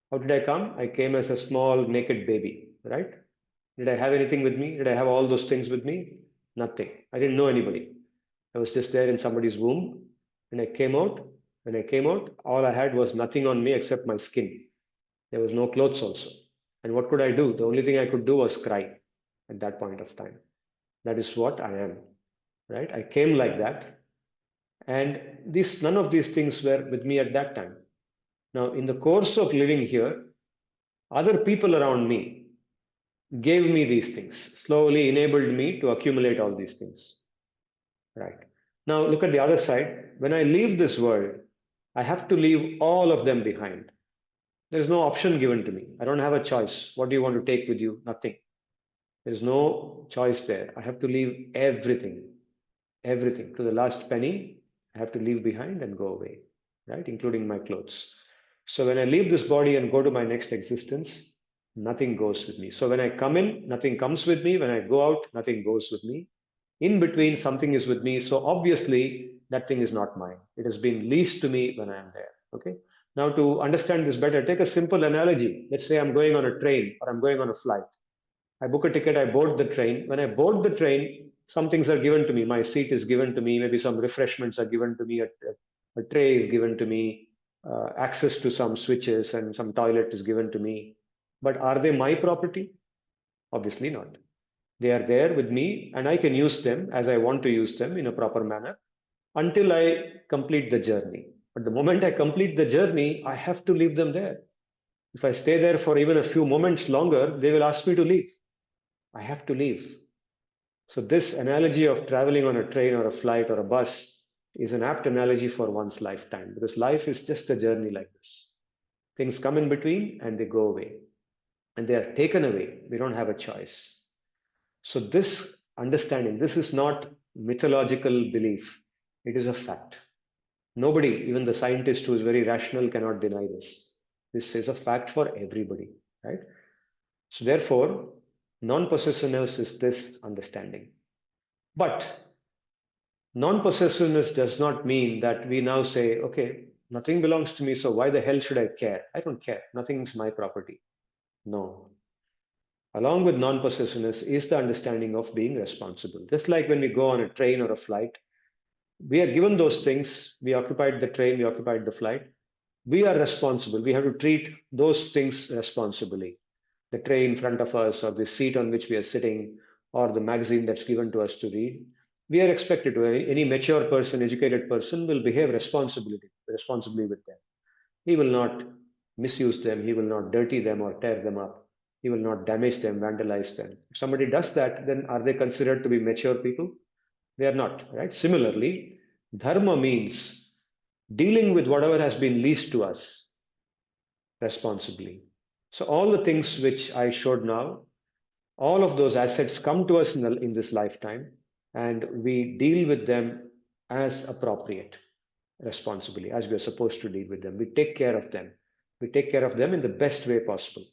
how did I come? I came as a small naked baby, right? Did I have anything with me? Did I have all those things with me? Nothing. I didn't know anybody. I was just there in somebody's womb. When I came out, all I had was nothing on me except my skin. There was no clothes also. And what could I do? The only thing I could do was cry at that point of time. That is what I am, right? I came like that. And none of these things were with me at that time. Now, in the course of living here, other people around me gave me these things, slowly enabled me to accumulate all these things. Right. Now look at the other side. When I leave this world, I have to leave all of them behind. There is no option given to me. I don't have a choice. What do you want to take with you? Nothing. There is no choice there. I have to leave everything, everything to the last penny. I have to leave behind and go away, right? Including my clothes. So when I leave this body and go to my next existence, nothing goes with me. So when I come in, nothing comes with me. When I go out, nothing goes with me. In between, something is with me. So obviously, that thing is not mine. It has been leased to me when I am there. Okay. Now, to understand this better, take a simple analogy. Let's say I'm going on a train or I'm going on a flight. I book a ticket, I board the train. When I board the train, some things are given to me. My seat is given to me. Maybe some refreshments are given to me. A tray is given to me. Access to some switches and some toilet is given to me. But are they my property? Obviously not. They are there with me and I can use them as I want to use them in a proper manner until I complete the journey. But the moment I complete the journey, I have to leave them there. If I stay there for even a few moments longer, they will ask me to leave. I have to leave. So, this analogy of traveling on a train or a flight or a bus is an apt analogy for one's lifetime because life is just a journey like this. Things come in between and they go away and they are taken away. We don't have a choice. So, this understanding, this is not mythological belief, it is a fact. Nobody, even the scientist who is very rational, cannot deny this. This is a fact for everybody, right? So, therefore, non possessiveness is this understanding. But non possessiveness does not mean that we now say, okay, nothing belongs to me, so why the hell should I care? I don't care. Nothing is my property. No. Along with non possessiveness is the understanding of being responsible. Just like when we go on a train or a flight, we are given those things. We occupied the train, we occupied the flight. We are responsible. We have to treat those things responsibly. The tray in front of us, or the seat on which we are sitting, or the magazine that's given to us to read. We are expected to. Any mature person, educated person will behave responsibly with them. He will not misuse them. He will not dirty them or tear them up. He will not damage them, vandalize them. If somebody does that, then are they considered to be mature people? They are not, right? Similarly, dharma means dealing with whatever has been leased to us responsibly. So all the things which I showed now, all of those assets come to us in this lifetime, and we deal with them as appropriate, responsibly, as we are supposed to deal with them. We take care of them. We take care of them in the best way possible.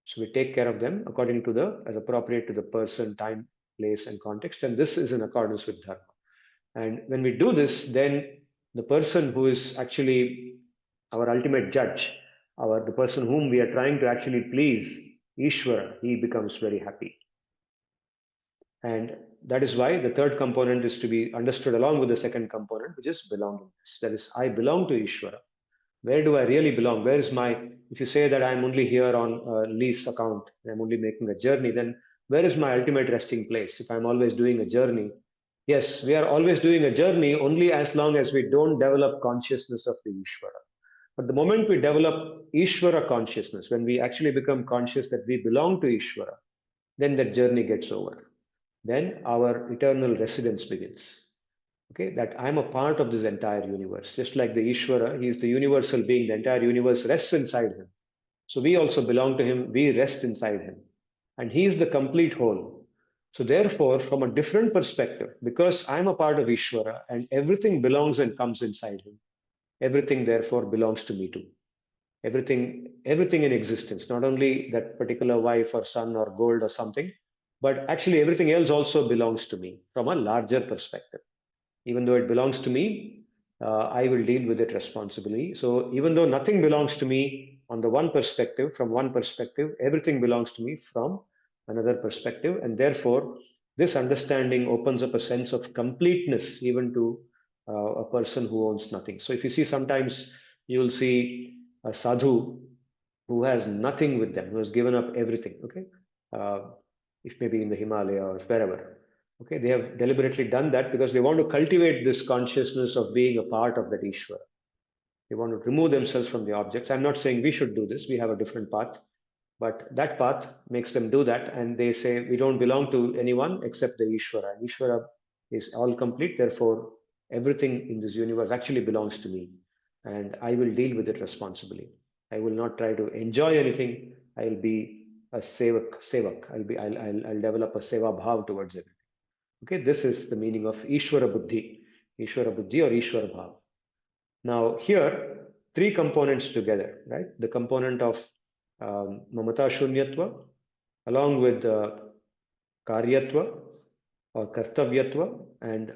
So we take care of them according to as appropriate to the person, time, place, and context. And this is in accordance with dharma. And when we do this, then the person who is actually our ultimate judge, the person whom we are trying to actually please, Ishvara, he becomes very happy. And that is why the third component is to be understood along with the second component, which is belongingness. That is, I belong to Ishvara. Where do I really belong? Where is if you say that I'm only here on a lease account, I'm only making a journey, then where is my ultimate resting place? If I'm always doing a journey, yes, we are always doing a journey only as long as we don't develop consciousness of the Ishvara. But the moment we develop Ishvara consciousness, when we actually become conscious that we belong to Ishvara, then that journey gets over. Then our eternal residence begins. Okay, that I'm a part of this entire universe. Just like the Ishvara, he is the universal being, the entire universe rests inside him. So we also belong to him, we rest inside him. And he is the complete whole. So therefore, from a different perspective, because I'm a part of Ishvara and everything belongs and comes inside him, everything therefore belongs to me too. Everything in existence, not only that particular wife or son or gold or something, but actually everything else also belongs to me from a larger perspective. Even though it belongs to me, I will deal with it responsibly. So even though nothing belongs to me from one perspective, everything belongs to me from another perspective. And therefore, this understanding opens up a sense of completeness even to a person who owns nothing. So if you see, sometimes you will see a sadhu who has nothing with them, who has given up everything, okay? If maybe in the Himalaya or wherever. Okay, they have deliberately done that because they want to cultivate this consciousness of being a part of that Ishvara. They want to remove themselves from the objects. I'm not saying we should do this, we have a different path, but that path makes them do that. And they say, we don't belong to anyone except the Ishvara. And Ishvara is all complete, therefore, everything in this universe actually belongs to me. And I will deal with it responsibly. I will not try to enjoy anything. I'll be a sevak. I'll develop a seva bhav towards it. Okay, this is the meaning of Ishvara Buddhi or Ishvara Bhav. Now, here, three components together, right? The component of mamata shunyatva, along with karyatva or kartavyatva, and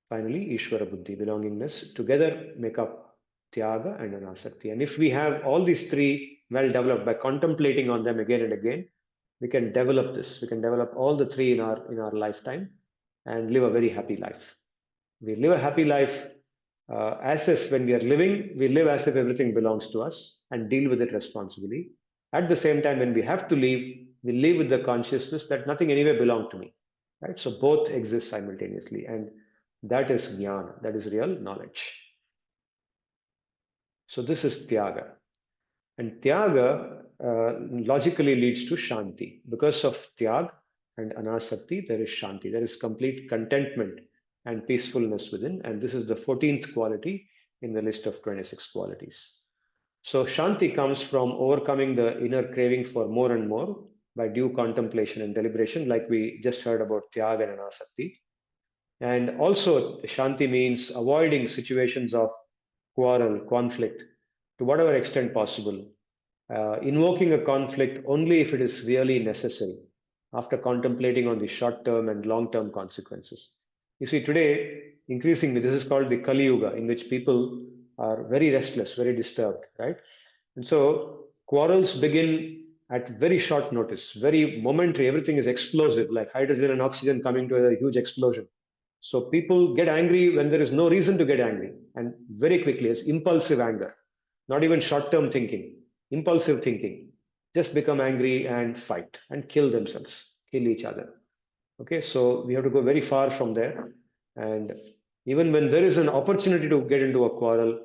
finally Ishvara buddhi, belongingness, together make up tyaga and anasakti. And if we have all these three well developed by contemplating on them again and again, we can develop this. We can develop all the three in our lifetime and live a very happy life. We live a happy life as if when we are living, we live as if everything belongs to us and deal with it responsibly. At the same time, when we have to leave, we live with the consciousness that nothing anyway belonged to me, right? So both exist simultaneously, and that is jnana, that is real knowledge. So this is tyaga. And tyaga logically leads to shanti. Because of tyag and anasakti, there is shanti, there is complete contentment and peacefulness within. And this is the 14th quality in the list of 26 qualities. So shanti comes from overcoming the inner craving for more and more by due contemplation and deliberation, like we just heard about tyaga and anasakti. And also shanti means avoiding situations of quarrel, conflict, to whatever extent possible. Invoking a conflict only if it is really necessary, after contemplating on the short term and long term consequences. You see, today, increasingly, this is called the Kali Yuga, in which people are very restless, very disturbed, right? And so quarrels begin at very short notice, very momentary, everything is explosive, like hydrogen and oxygen coming to a huge explosion. So people get angry when there is no reason to get angry, and very quickly, it's impulsive anger, not even short term thinking, impulsive thinking. Just become angry and fight and kill themselves, kill each other. Okay, so we have to go very far from there. And even when there is an opportunity to get into a quarrel,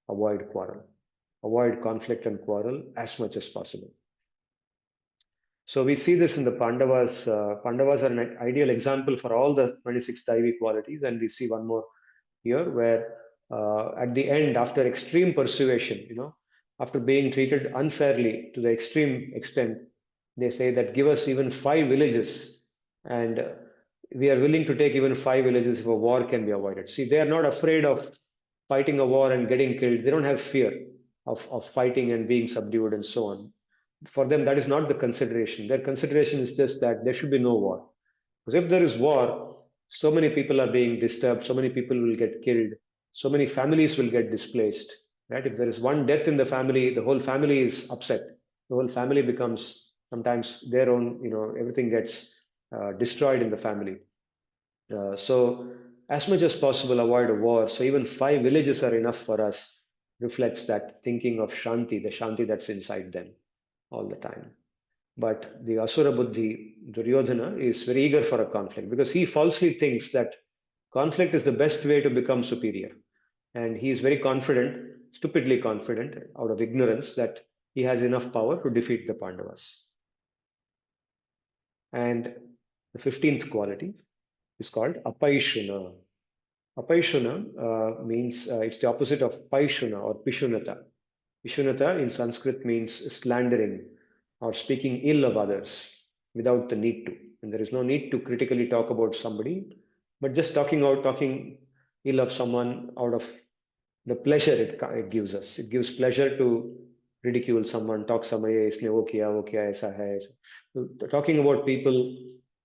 avoid conflict and quarrel as much as possible. So we see this in the Pandavas. Pandavas are an ideal example for all the 26 daivi qualities, and we see one more here where at the end, after extreme persuasion, after being treated unfairly to the extreme extent, they say that give us even 5 villages, and we are willing to take even 5 villages if a war can be avoided. See, they are not afraid of fighting a war and getting killed. They don't have fear of fighting and being subdued and so on. For them, that is not the consideration. Their consideration is just that there should be no war. Because if there is war, so many people are being disturbed, so many people will get killed, so many families will get displaced, right? If there is one death in the family, the whole family is upset. The whole family becomes sometimes their own, everything gets destroyed in the family. So as much as possible, avoid a war. So even 5 villages are enough for us, reflects that thinking of shanti, the shanti that's inside them all the time. But the Asura Buddhi, Duryodhana, is very eager for a conflict because he falsely thinks that conflict is the best way to become superior. And he is very confident, stupidly confident, out of ignorance, that he has enough power to defeat the Pandavas. And the 15th quality is called Apaishuna. Apaishuna means it's the opposite of Paishuna or Pishunata. Pishunata in Sanskrit means slandering or speaking ill of others without the need to. And there is no need to critically talk about somebody, but just talking ill of someone out of the pleasure it gives us. It gives pleasure to ridicule someone, talk somebody, isne wo kiya, aisa hai. Talking about people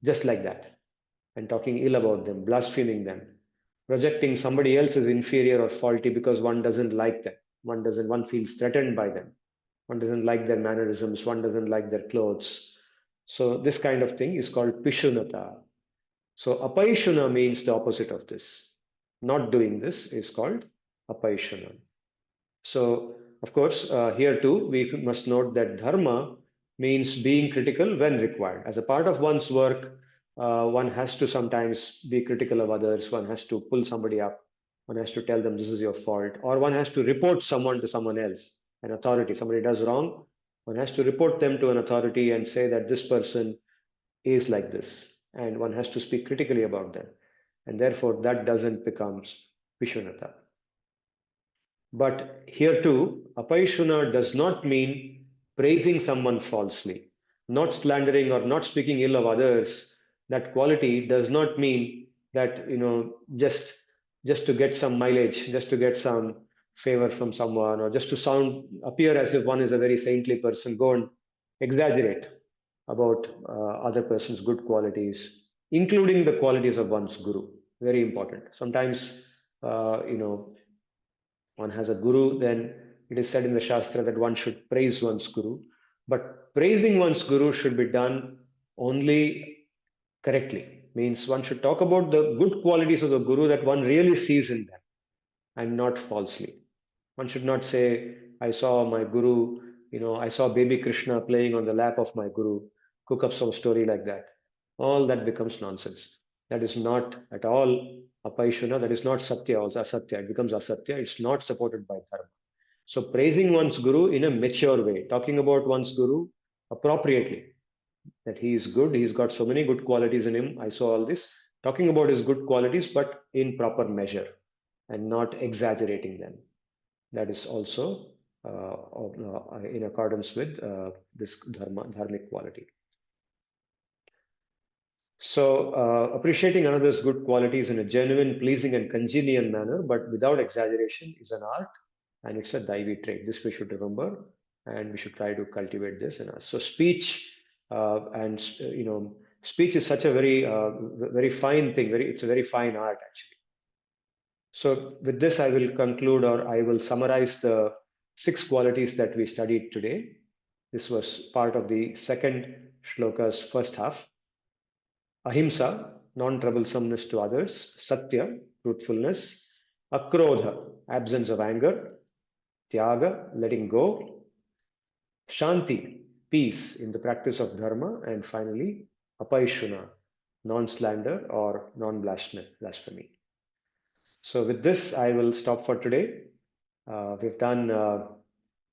just like that and talking ill about them, blaspheming them, projecting somebody else as inferior or faulty because one doesn't like them. One feels threatened by them. One doesn't like their mannerisms. One doesn't like their clothes. So this kind of thing is called pishunata. So apaishuna means the opposite of this. Not doing this is called apaishuna. So of course, here too, we must note that dharma means being critical when required. As a part of one's work, one has to sometimes be critical of others. One has to pull somebody up. One has to tell them this is your fault, or one has to report someone to someone else, an authority. Somebody does wrong, one has to report them to an authority and say that this person is like this, and one has to speak critically about them. And therefore, that doesn't become Vishunata. But here too, Apaishuna does not mean praising someone falsely, not slandering or not speaking ill of others. That quality does not mean that, just to get some mileage, just to get some favor from someone, or just to appear as if one is a very saintly person, go and exaggerate about other person's good qualities, including the qualities of one's guru. Very important. Sometimes, one has a guru, then it is said in the Shastra that one should praise one's guru. But praising one's guru should be done only correctly. Means one should talk about the good qualities of the guru that one really sees in them, and not falsely. One should not say, I saw my guru, I saw baby Krishna playing on the lap of my guru, cook up some story like that. All that becomes nonsense. That is not at all apaishuna, that is not satya, also asatya. It becomes asatya, it's not supported by dharma. So praising one's guru in a mature way, talking about one's guru appropriately, that he is good, he's got so many good qualities in him. I saw all this. Talking about his good qualities, but in proper measure and not exaggerating them. That is also in accordance with this dharmic quality. So, appreciating another's good qualities in a genuine, pleasing, and congenial manner, but without exaggeration, is an art, and it's a daivi trait. This we should remember, and we should try to cultivate this in us. So, speech and speech is such a very fine thing. It's a very fine art, actually. So, with this, I will conclude, or I will summarize the 6 qualities that we studied today. This was part of the second shloka's first half. Ahimsa, non-troublesomeness to others. Satya, truthfulness. Akrodha, absence of anger. Tyaga, letting go. Shanti, peace in the practice of dharma. And finally, apaishuna, non-slander or non-blasphemy. So with this, I will stop for today. We've done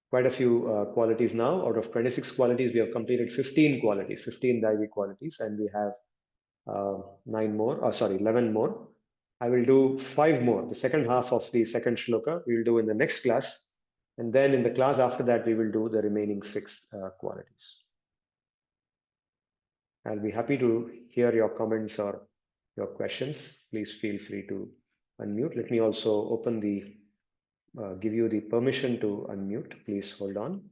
quite a few qualities now. Out of 26 qualities, we have completed 15 qualities, 15 daivi qualities, and we have 11 more. I will do 5 more. The second half of the second shloka we will do in the next class. And then in the class after that, we will do the remaining 6 qualities. I'll be happy to hear your comments or your questions. Please feel free to unmute. Let me also give you the permission to unmute. Please hold on.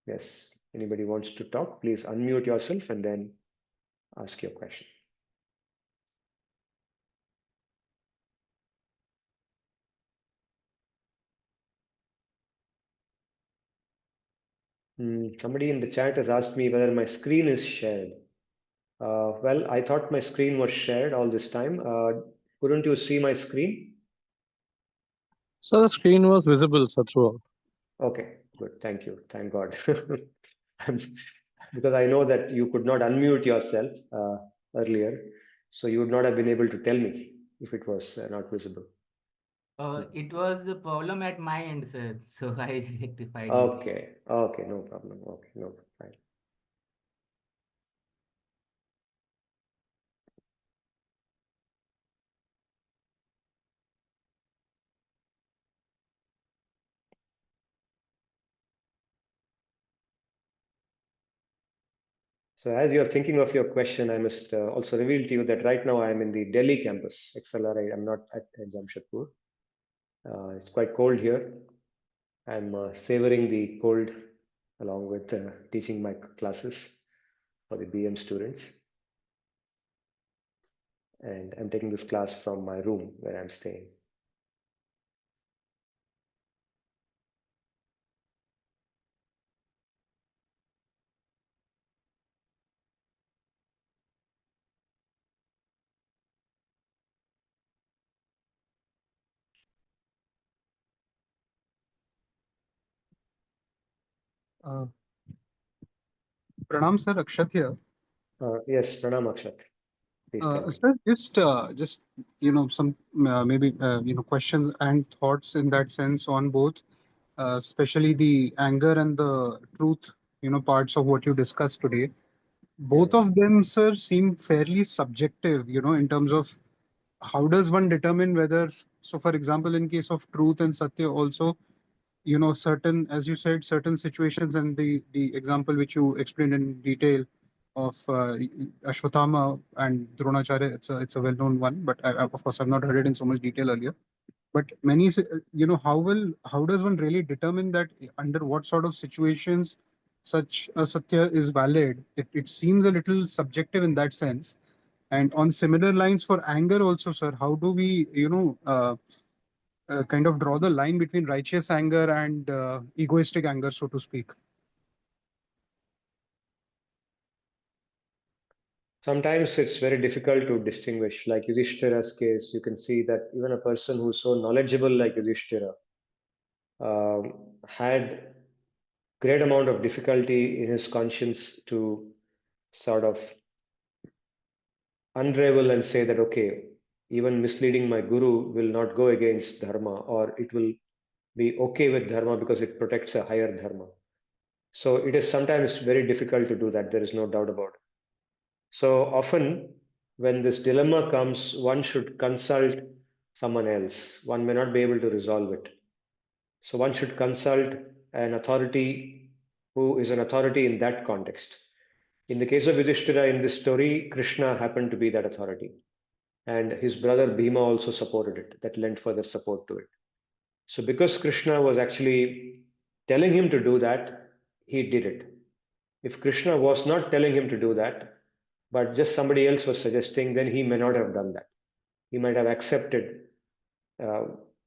Yes, anybody wants to talk, please unmute yourself and then ask your question. Somebody in the chat has asked me whether my screen is shared. Well, I thought my screen was shared all this time. Couldn't you see my screen? So the screen was visible, throughout. Okay, good. Thank you. Thank God. Because I know that you could not unmute yourself earlier, so you would not have been able to tell me if it was not visible. It was the problem at my end, sir. So I rectified it. Okay, okay, no problem. Okay, no problem. So as you're thinking of your question, I must also reveal to you that right now I'm in the Delhi campus, XLR. I'm not at Jamshedpur. It's quite cold here. I'm savoring the cold along with teaching my classes for the BM students. And I'm taking this class from my room where I'm staying. Pranam sir, Akshat here. Yes, Pranam Akshat. Please tell me. Sir, just some maybe questions and thoughts in that sense on both, especially the anger and the truth parts of what you discussed today. Both of them, sir, seem fairly subjective. In terms of how does one determine whether. So, for example, in case of truth and satya, also certain, as you said, certain situations and the example which you explained in detail of Ashwatthama and Dronacharya. It's a well-known one, but of course I've not heard it in so much detail earlier. But many, how does one really determine that under what sort of situations such a satya is valid? It seems a little subjective in that sense. And on similar lines for anger also, sir, how do we, kind of draw the line between righteous anger and egoistic anger, so to speak? Sometimes it's very difficult to distinguish. Like Yudhishthira's case, you can see that even a person who's so knowledgeable like Yudhishthira had great amount of difficulty in his conscience to sort of unravel and say that, okay, even misleading my guru will not go against dharma, or it will be okay with dharma because it protects a higher dharma. So it is sometimes very difficult to do that. There is no doubt about it. So often when this dilemma comes, one should consult someone else. One may not be able to resolve it. So one should consult an authority who is an authority in that context. In the case of Yudhishthira in this story, Krishna happened to be that authority. And his brother Bhima also supported it. That lent further support to it. So because Krishna was actually telling him to do that, he did it. If Krishna was not telling him to do that, but just somebody else was suggesting, then he may not have done that. He might have accepted, uh,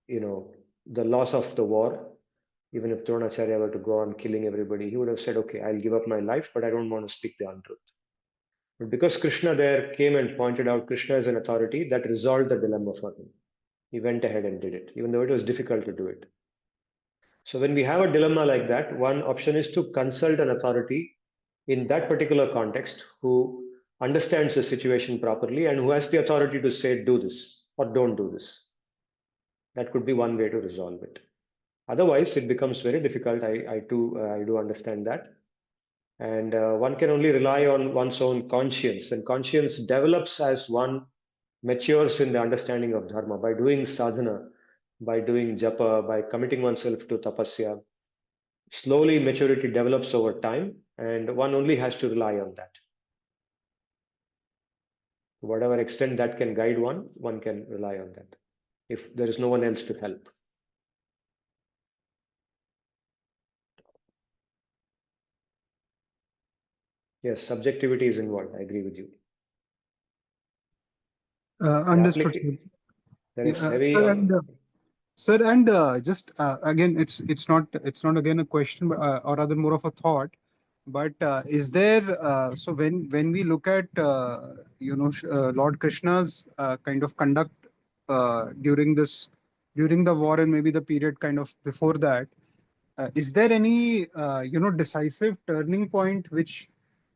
the loss of the war. Even if Dronacharya were to go on killing everybody, he would have said, okay, I'll give up my life, but I don't want to speak the untruth. But because Krishna there came and pointed out Krishna is an authority, that resolved the dilemma for him. He went ahead and did it, even though it was difficult to do it. So when we have a dilemma like that, one option is to consult an authority in that particular context who understands the situation properly and who has the authority to say, do this or don't do this. That could be one way to resolve it. Otherwise, it becomes very difficult. I do understand that. And one can only rely on one's own conscience. And conscience develops as one matures in the understanding of dharma by doing sadhana, by doing japa, by committing oneself to tapasya. Slowly, maturity develops over time, and one only has to rely on that. To whatever extent that can guide one, one can rely on that if there is no one else to help. Yes, subjectivity is involved. I agree with you. Understood. There is Yeah, heavy sir, on. and, sir, and just again, it's not again a question, but, or rather more of a thought. But is there so when we look at Lord Krishna's kind of conduct during the war and maybe the period kind of before that, is there any decisive turning point which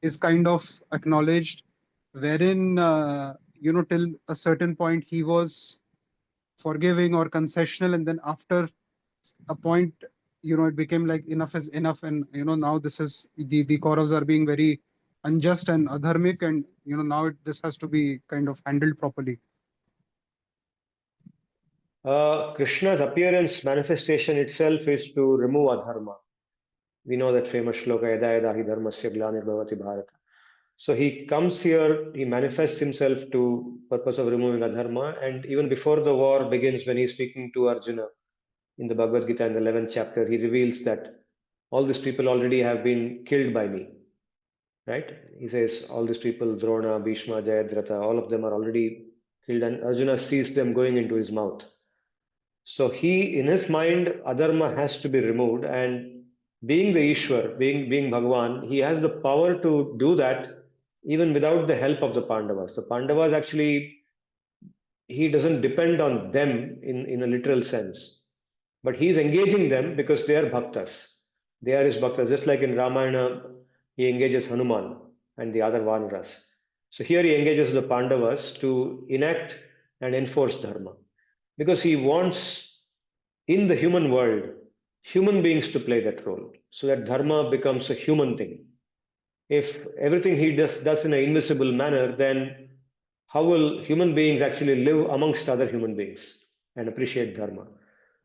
is kind of acknowledged, wherein till a certain point he was forgiving or concessional, and then after a point it became like enough is enough, and now this is the Kauravas are being very unjust and adharmic, and now this has to be kind of handled properly? Krishna's appearance manifestation itself is to remove adharma. We know that famous shloka, yada yada hi dharmasya glanirvavati bharata. So he comes here, he manifests himself to purpose of removing adharma, and even before the war begins, when he's speaking to Arjuna in the Bhagavad Gita in the 11th chapter, he reveals that all these people already have been killed by me. Right? He says all these people, Drona, Bhishma, Jayadratha, all of them are already killed, and Arjuna sees them going into his mouth. So he, in his mind, adharma has to be removed, and being the Ishwar, being Bhagwan, he has the power to do that even without the help of the Pandavas. The Pandavas actually, he doesn't depend on them in a literal sense, but he's engaging them because they are bhaktas. They are his bhaktas, just like in Ramayana, he engages Hanuman and the other Vanaras. So here he engages the Pandavas to enact and enforce dharma because he wants in the human world human beings to play that role so that dharma becomes a human thing. If everything he does in an invisible manner, then how will human beings actually live amongst other human beings and appreciate dharma?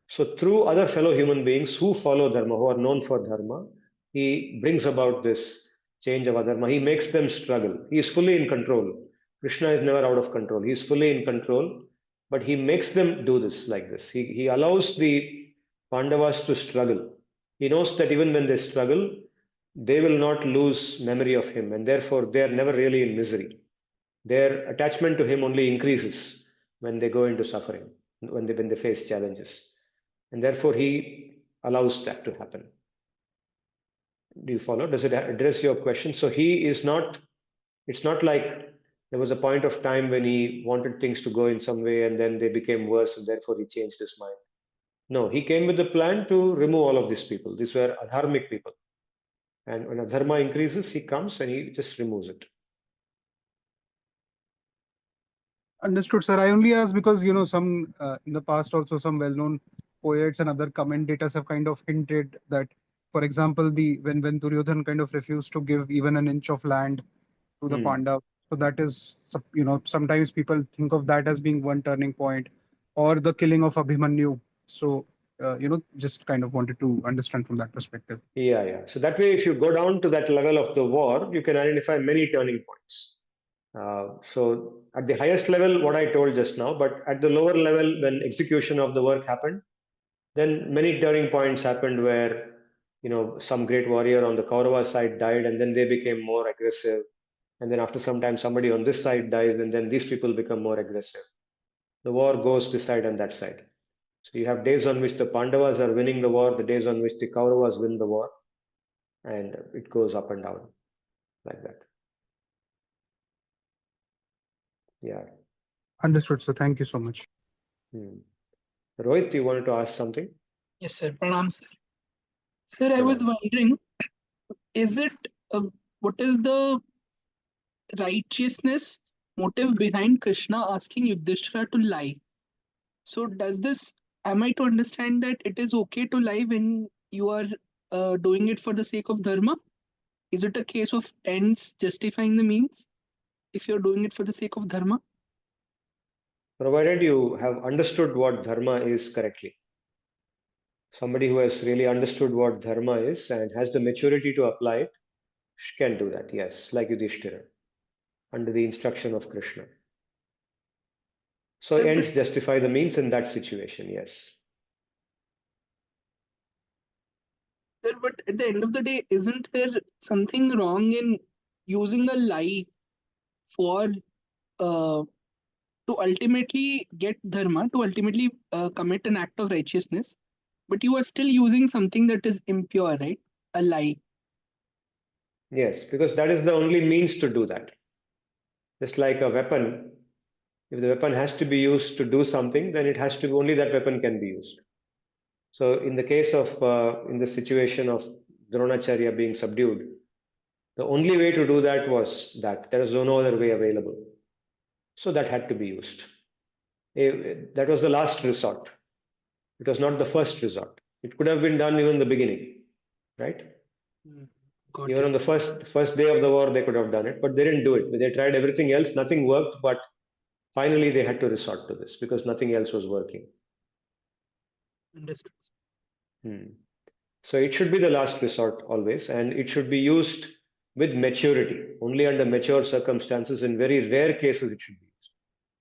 So through other fellow human beings who follow dharma, who are known for dharma, he brings about this change of adharma. He makes them struggle. He is fully in control. Krishna is never out of control. He is fully in control, but he makes them do this like this. He allows the Pandavas to struggle. He knows that even when they struggle, they will not lose memory of him, and therefore they are never really in misery. Their attachment to him only increases when they go into suffering, when they face challenges. And therefore he allows that to happen. Do you follow? Does it address your question? So he is not, it's not like there was a point of time when he wanted things to go in some way and then they became worse and therefore he changed his mind. No, he came with the plan to remove all of these people. These were adharmic people. And when adharma increases, he comes and he just removes it. Understood, sir. I only asked because, some in the past also some well-known poets and other commentators have kind of hinted that, for example, when Duryodhan kind of refused to give even an inch of land to the Pandavas, so that is, sometimes people think of that as being one turning point, or the killing of Abhimanyu. So, just kind of wanted to understand from that perspective. Yeah. So that way, if you go down to that level of the war, you can identify many turning points. So at the highest level, what I told just now, but at the lower level, when execution of the work happened, then many turning points happened where, some great warrior on the Kaurava side died and then they became more aggressive. And then after some time, somebody on this side dies and then these people become more aggressive. The war goes this side and that side. So you have days on which the Pandavas are winning the war, the days on which the Kauravas win the war, and it goes up and down like that. Yeah. Understood, sir. Thank you so much. Rohit, you wanted to ask something? Yes, sir. Pranam, sir. Sir, I was wondering, what is the righteousness motive behind Krishna asking Yudhishthira to lie? So am I to understand that it is okay to lie when you are doing it for the sake of dharma? Is it a case of ends justifying the means if you're doing it for the sake of dharma? Provided you have understood what dharma is correctly. Somebody who has really understood what dharma is and has the maturity to apply it can do that, yes, like Yudhishthira, under the instruction of Krishna. So Sir, ends justify the means in that situation, yes. Sir, but at the end of the day, isn't there something wrong in using a lie for to ultimately get dharma, to ultimately commit an act of righteousness, but you are still using something that is impure, right? A lie. Yes, because that is the only means to do that. Just like a weapon, if the weapon has to be used to do something, then it has to, only that weapon can be used. So in the case of, in the situation of Dronacharya being subdued, the only way to do that was that. There is no other way available. So that had to be used. That was the last resort. It was not the first resort. It could have been done even in the beginning, right? Even on the first day of the war, they could have done it, but they didn't do it. They tried everything else, nothing worked, but finally they had to resort to this because nothing else was working. Understood. So it should be the last resort always, and it should be used with maturity. Only under mature circumstances, in very rare cases, it should be used.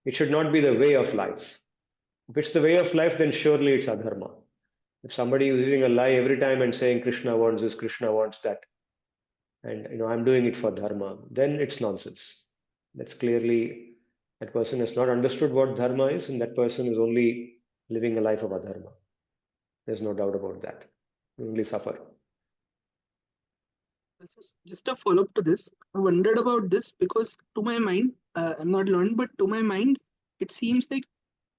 It should not be the way of life. If it's the way of life, then surely it's adharma. If somebody is using a lie every time and saying Krishna wants this, Krishna wants that, and I'm doing it for dharma, then it's nonsense. That's clearly, that person has not understood what dharma is, and that person is only living a life of adharma. There's no doubt about that. You only suffer. Just a follow-up to this. I wondered about this because to my mind, I'm not learned, but to my mind, it seems like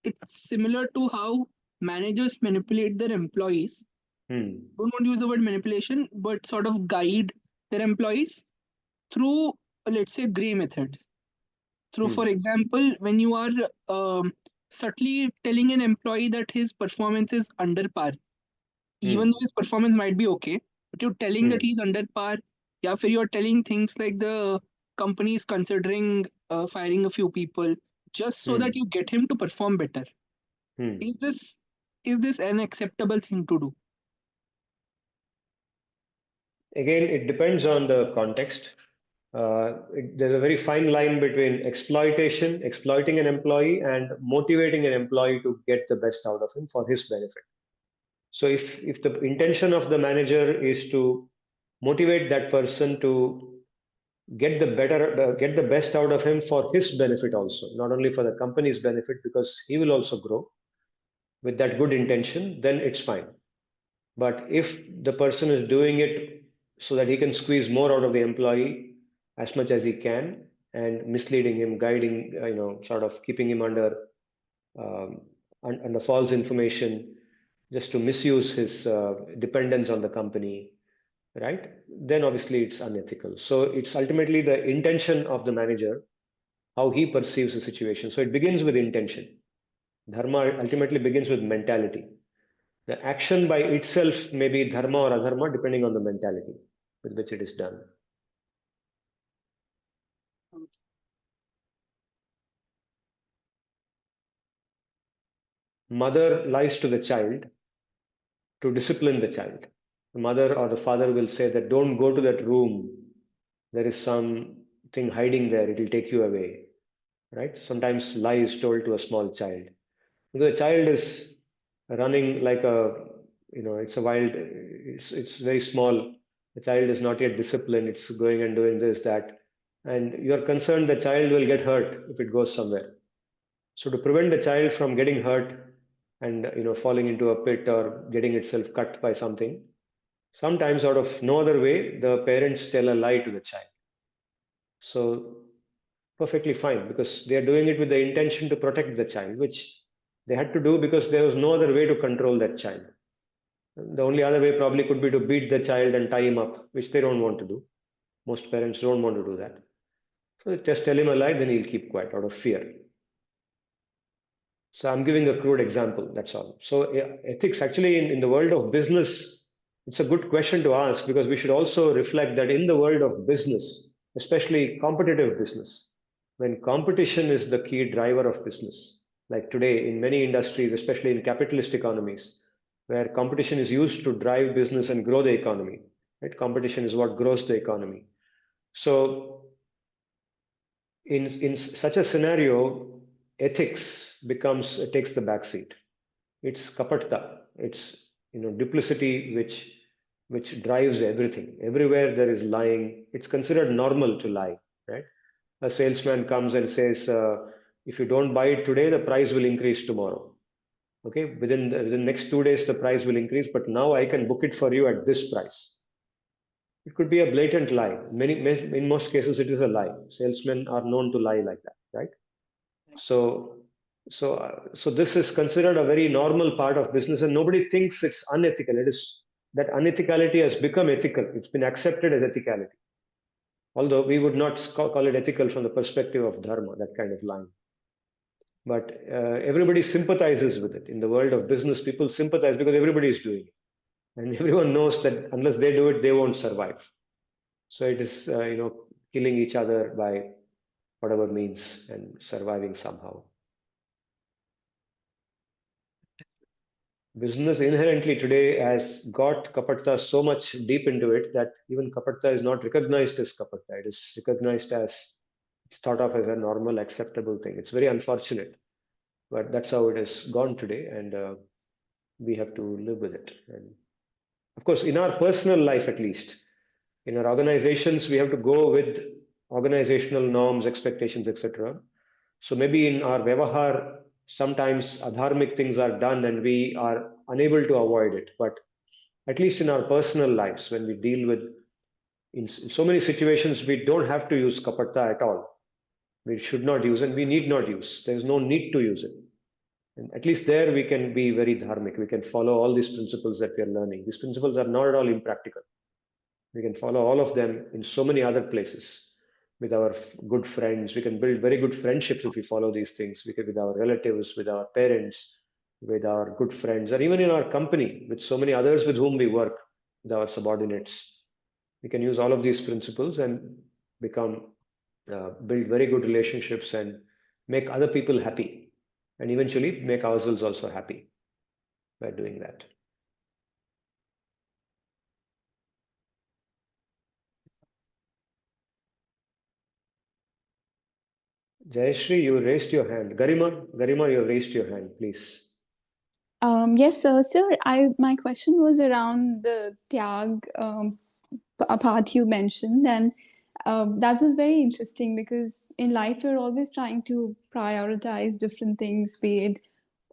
it's similar to how managers manipulate their employees. Don't want to use the word manipulation, but sort of guide their employees through, let's say, gray methods. Through, for example, when you are subtly telling an employee that his performance is under par, even though his performance might be okay, but you're telling that he's under par, yeah, for you're telling things like the company is considering firing a few people just so that you get him to perform better. Is this an acceptable thing to do? Again, it depends on the context. There's a very fine line between exploiting an employee, and motivating an employee to get the best out of him for his benefit. So if the intention of the manager is to motivate that person to get the best out of him for his benefit also, not only for the company's benefit, because he will also grow with that good intention, then it's fine. But if the person is doing it so that he can squeeze more out of the employee as much as he can, and misleading him, guiding, sort of keeping him um, under false information, just to misuse his dependence on the company, right? Then obviously it's unethical. So it's ultimately the intention of the manager, how he perceives the situation. So it begins with intention. Dharma ultimately begins with mentality. The action by itself may be dharma or adharma depending on the mentality with which it is done. Mother lies to the child to discipline the child. The mother or the father will say that don't go to that room. There is something hiding there. It will take you away. Right? Sometimes lie is told to a small child. The child is running like it's a wild, it's very small. The child is not yet disciplined. It's going and doing this, that. And you're concerned the child will get hurt if it goes somewhere. So to prevent the child from getting hurt and falling into a pit or getting itself cut by something, sometimes out of no other way, the parents tell a lie to the child. So perfectly fine, because they are doing it with the intention to protect the child, which they had to do because there was no other way to control that child. The only other way probably could be to beat the child and tie him up, which they don't want to do. Most parents don't want to do that. So just tell him a lie, then he'll keep quiet out of fear. So I'm giving a crude example, that's all. So ethics, actually, in the world of business, it's a good question to ask, because we should also reflect that in the world of business, especially competitive business, when competition is the key driver of business, like today in many industries, especially in capitalist economies, where competition is used to drive business and grow the economy, right? Competition is what grows the economy. So in such a scenario, ethics takes the backseat. It's kapatta. It's duplicity which drives everything. Everywhere there is lying. It's considered normal to lie, right? A salesman comes and says, if you don't buy it today, the price will increase tomorrow. Okay, within the next 2 days, the price will increase, but now I can book it for you at this price. It could be a blatant lie. In most cases, it is a lie. Salesmen are known to lie like that, right? So this is considered a very normal part of business, and nobody thinks it's unethical. It is that unethicality has become ethical. It's been accepted as ethicality, although we would not call it ethical from the perspective of dharma, that kind of line. But everybody sympathizes with it. In the world of business, people sympathize because everybody is doing it, and everyone knows that unless they do it, they won't survive. So it is killing each other by whatever means and surviving somehow. Business inherently today has got kapatta so much deep into it that even kapatta is not recognized as kapatta. It is recognized as, it's thought of as a normal, acceptable thing. It's very unfortunate, but that's how it has gone today, and we have to live with it. And of course, in our personal life, at least, in our organizations, we have to go with organizational norms, expectations, etc. So maybe in our vyavahar, sometimes adharmic things are done and we are unable to avoid it. But at least in our personal lives, when we deal with, in so many situations, we don't have to use kapatta at all. We should not use, and we need not use. There's no need to use it. And at least there we can be very dharmic. We can follow all these principles that we are learning. These principles are not at all impractical. We can follow all of them in so many other places. With our good friends, we can build very good friendships if we follow these things. We can, with our relatives, with our parents, with our good friends, or even in our company, with so many others with whom we work, with our subordinates. We can use all of these principles and build very good relationships and make other people happy, and eventually make ourselves also happy by doing that. Jayashree, you raised your hand. Garima, you raised your hand, please. Yes, sir. Sir, my question was around the tyag part you mentioned, and that was very interesting because in life we're always trying to prioritize different things, be it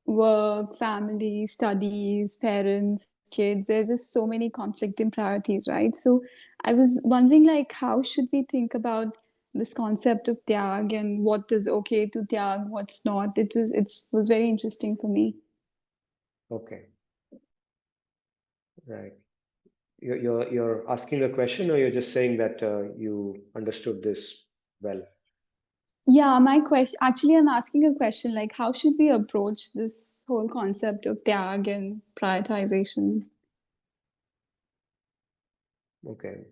work, family, studies, parents, kids. There's just so many conflicting priorities, right? So I was wondering, like, how should we think about this concept of tyag and what is okay to tyag, what's not? It was very interesting for me. Okay, right. You're asking a question, or you're just saying that you understood this well? Yeah, my question, actually, I'm asking a question like, how should we approach this whole concept of tyag and prioritization? Okay.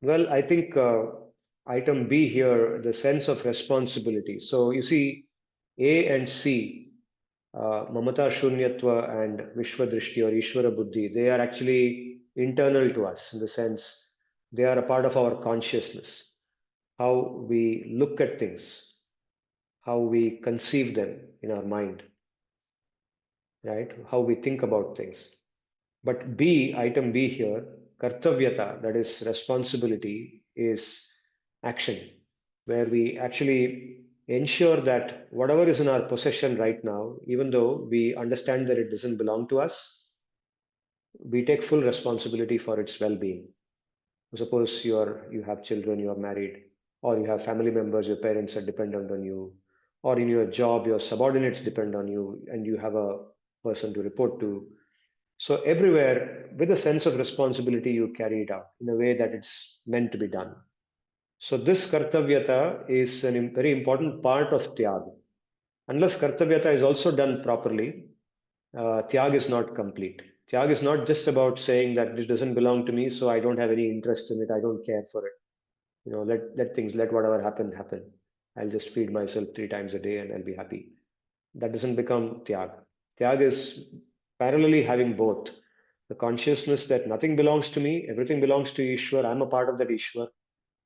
Well, I think item B here, the sense of responsibility. So you see, A and C, Mamata Shunyatva and Vishwadrishti or Ishvara Buddhi, they are actually internal to us in the sense they are a part of our consciousness, how we look at things, how we conceive them in our mind, right? How we think about things. But B, item B here, kartavyata, that is responsibility, is action, where we actually ensure that whatever is in our possession right now, even though we understand that it doesn't belong to us, we take full responsibility for its well-being. Suppose you have children, you are married, or you have family members, your parents are dependent on you, or in your job, your subordinates depend on you, and you have a person to report to. So everywhere, with a sense of responsibility, you carry it out in a way that it's meant to be done. So this kartavyata is a very important part of tyag. Unless kartavyata is also done properly, tyag is not complete. Tyag is not just about saying that this doesn't belong to me, so I don't have any interest in it, I don't care for it. Let whatever happen. I'll just feed myself 3 times a day and I'll be happy. That doesn't become tyag. Tyag is parallelly having both the consciousness that nothing belongs to me, everything belongs to Ishwar, I'm a part of that Ishwar,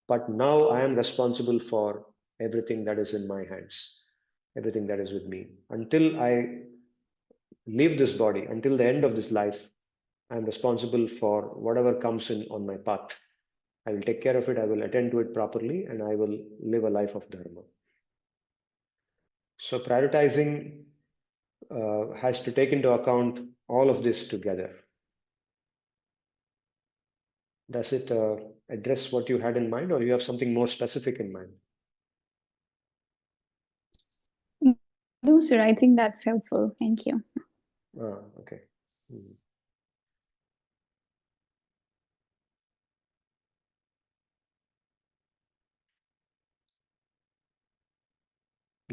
but now I am responsible for everything that is in my hands, everything that is with me. Until I leave this body, until the end of this life, I am responsible for whatever comes in on my path. I will take care of it, I will attend to it properly, and I will live a life of dharma. So prioritizing has to take into account all of this together. Does it address what you had in mind, or you have something more specific in mind? No, sir, I think that's helpful. Thank you. Okay.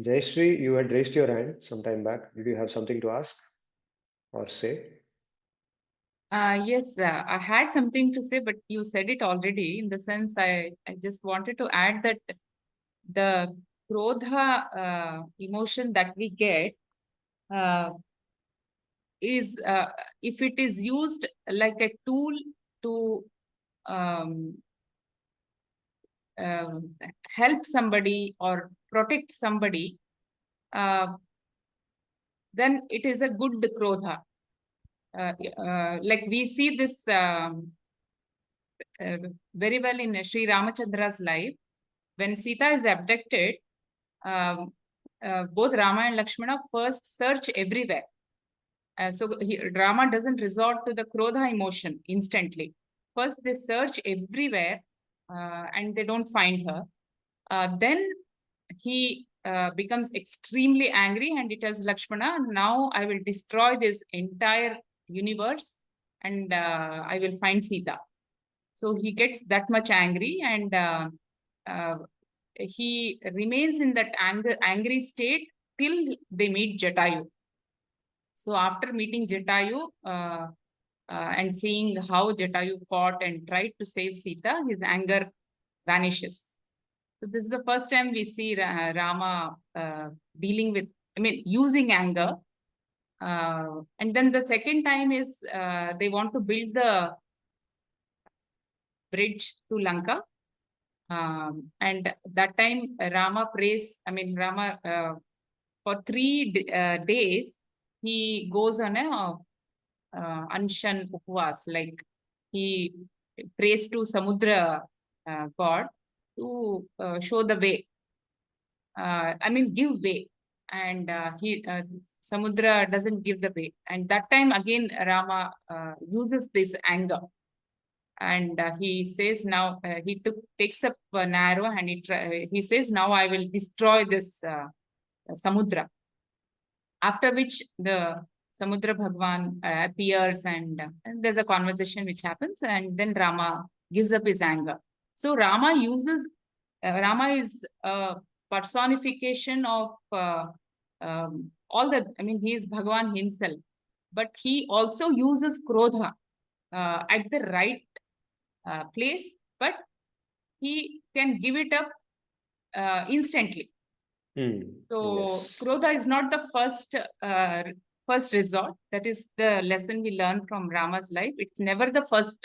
Jayashree, you had raised your hand some time back. Did you have something to ask or say? Yes, I had something to say, but you said it already. In the sense, I just wanted to add that the krodha emotion that we get is, if it is used like a tool to help somebody or protect somebody, then it is a good krodha. Like we see this very well in Sri Ramachandra's life. When Sita is abducted, both Rama and Lakshmana first search everywhere. So Rama doesn't resort to the krodha emotion instantly. First, they search everywhere and they don't find her. Then he becomes extremely angry and he tells Lakshmana, now I will destroy this entire universe and I will find Sita. So he gets that much angry and he remains in that angry state till they meet Jatayu. So after meeting Jatayu and seeing how Jatayu fought and tried to save Sita, his anger vanishes. So this is the first time we see Rama dealing with, using anger. And then the second time is they want to build the bridge to Lanka. And that time Rama prays, Rama for 3 days, he goes on a Anshan Upvas, like he prays to Samudra god to show the way, give way. And Samudra doesn't give the way. And that time again, Rama uses this anger. And he says now, takes up an arrow and he says, now I will destroy this Samudra. After which the Samudra Bhagwan appears and there's a conversation which happens, and then Rama gives up his anger. So Rama is a personification of all the, he is Bhagwan himself, but he also uses Krodha at the right place, but he can give it up instantly. So Yes. Krodha is not the first resort. That is the lesson we learn from Rama's life. It's never the first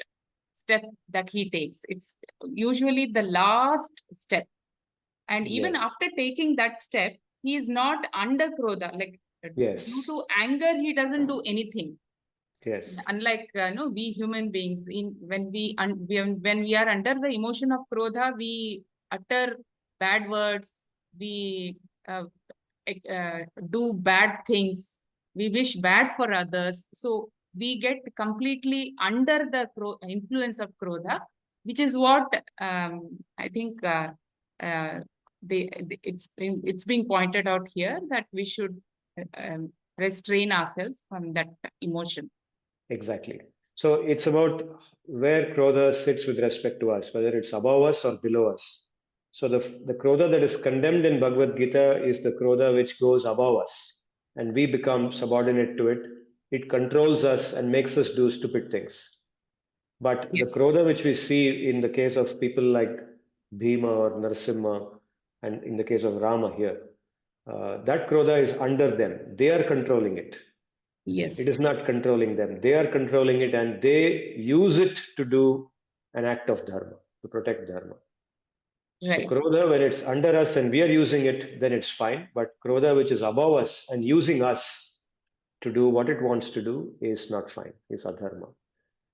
step that he takes. It's usually the last step. And even Yes. after taking that step, he is not under Krodha. Like Yes. due to anger, he doesn't do anything. Yes. Unlike we human beings, when we are under the emotion of Krodha, we utter bad words, we do bad things, we wish bad for others. So we get completely under the influence of Krodha, which is what I think it's being pointed out here, that we should restrain ourselves from that emotion. Exactly. So it's about where Krodha sits with respect to us, whether it's above us or below us. So the Krodha that is condemned in Bhagavad Gita is the Krodha which goes above us, and we become subordinate to it. It controls us and makes us do stupid things. But the Yes. Krodha which we see in the case of people like Bhima or Narasimha, and in the case of Rama here, that Krodha is under them. They are controlling it. Yes. It is not controlling them. They are controlling it, and they use it to do an act of dharma, to protect dharma. Right. So Krodha, when it's under us and we are using it, then it's fine. But Krodha, which is above us and using us to do what it wants to do, is not fine. It's adharma.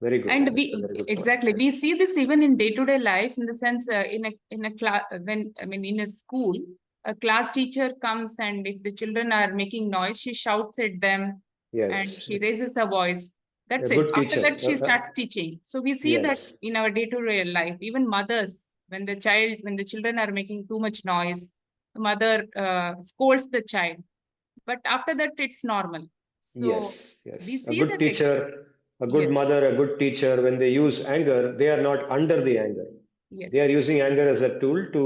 Very good. And That's a very good exactly, point. we see this even in day-to-day life, in the sense in a class, in a school, a class teacher comes, and if the children are making noise, she shouts at them. Yes. And she raises her voice. That's A it. good After teacher. that, she starts teaching. So we see that Yes. in our day-to-day life, even mothers, when the children are making too much noise, the mother scolds the child. But after that, it's normal. So Yes. we Yes. A see good that teacher, a good Yes. mother, a good teacher, when they use anger, they are not under the anger. Yes. They are using anger as a tool to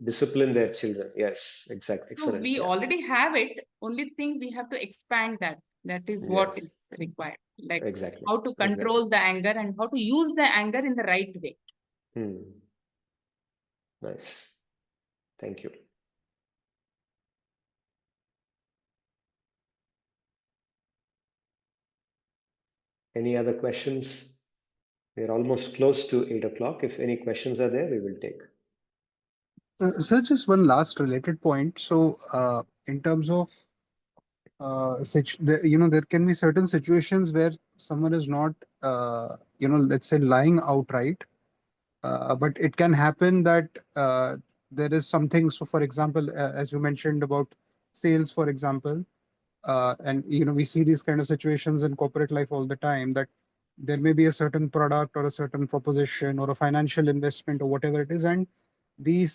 discipline their children. Yes, exactly. So Excellent. we Yeah. already have it. Only thing we have to expand that. That is what Yes. is required. Like Exactly. how to control the anger and how to use the anger in the right way. Nice. Thank you. Any other questions? We're almost close to 8 o'clock. If any questions are there, we will take. Sir, just one last related point. So, in terms of there can be certain situations where someone is not, let's say lying outright, but it can happen that there is something. So, for example, as you mentioned about sales, for example, and we see these kind of situations in corporate life all the time, that there may be a certain product or a certain proposition or a financial investment or whatever it is, and the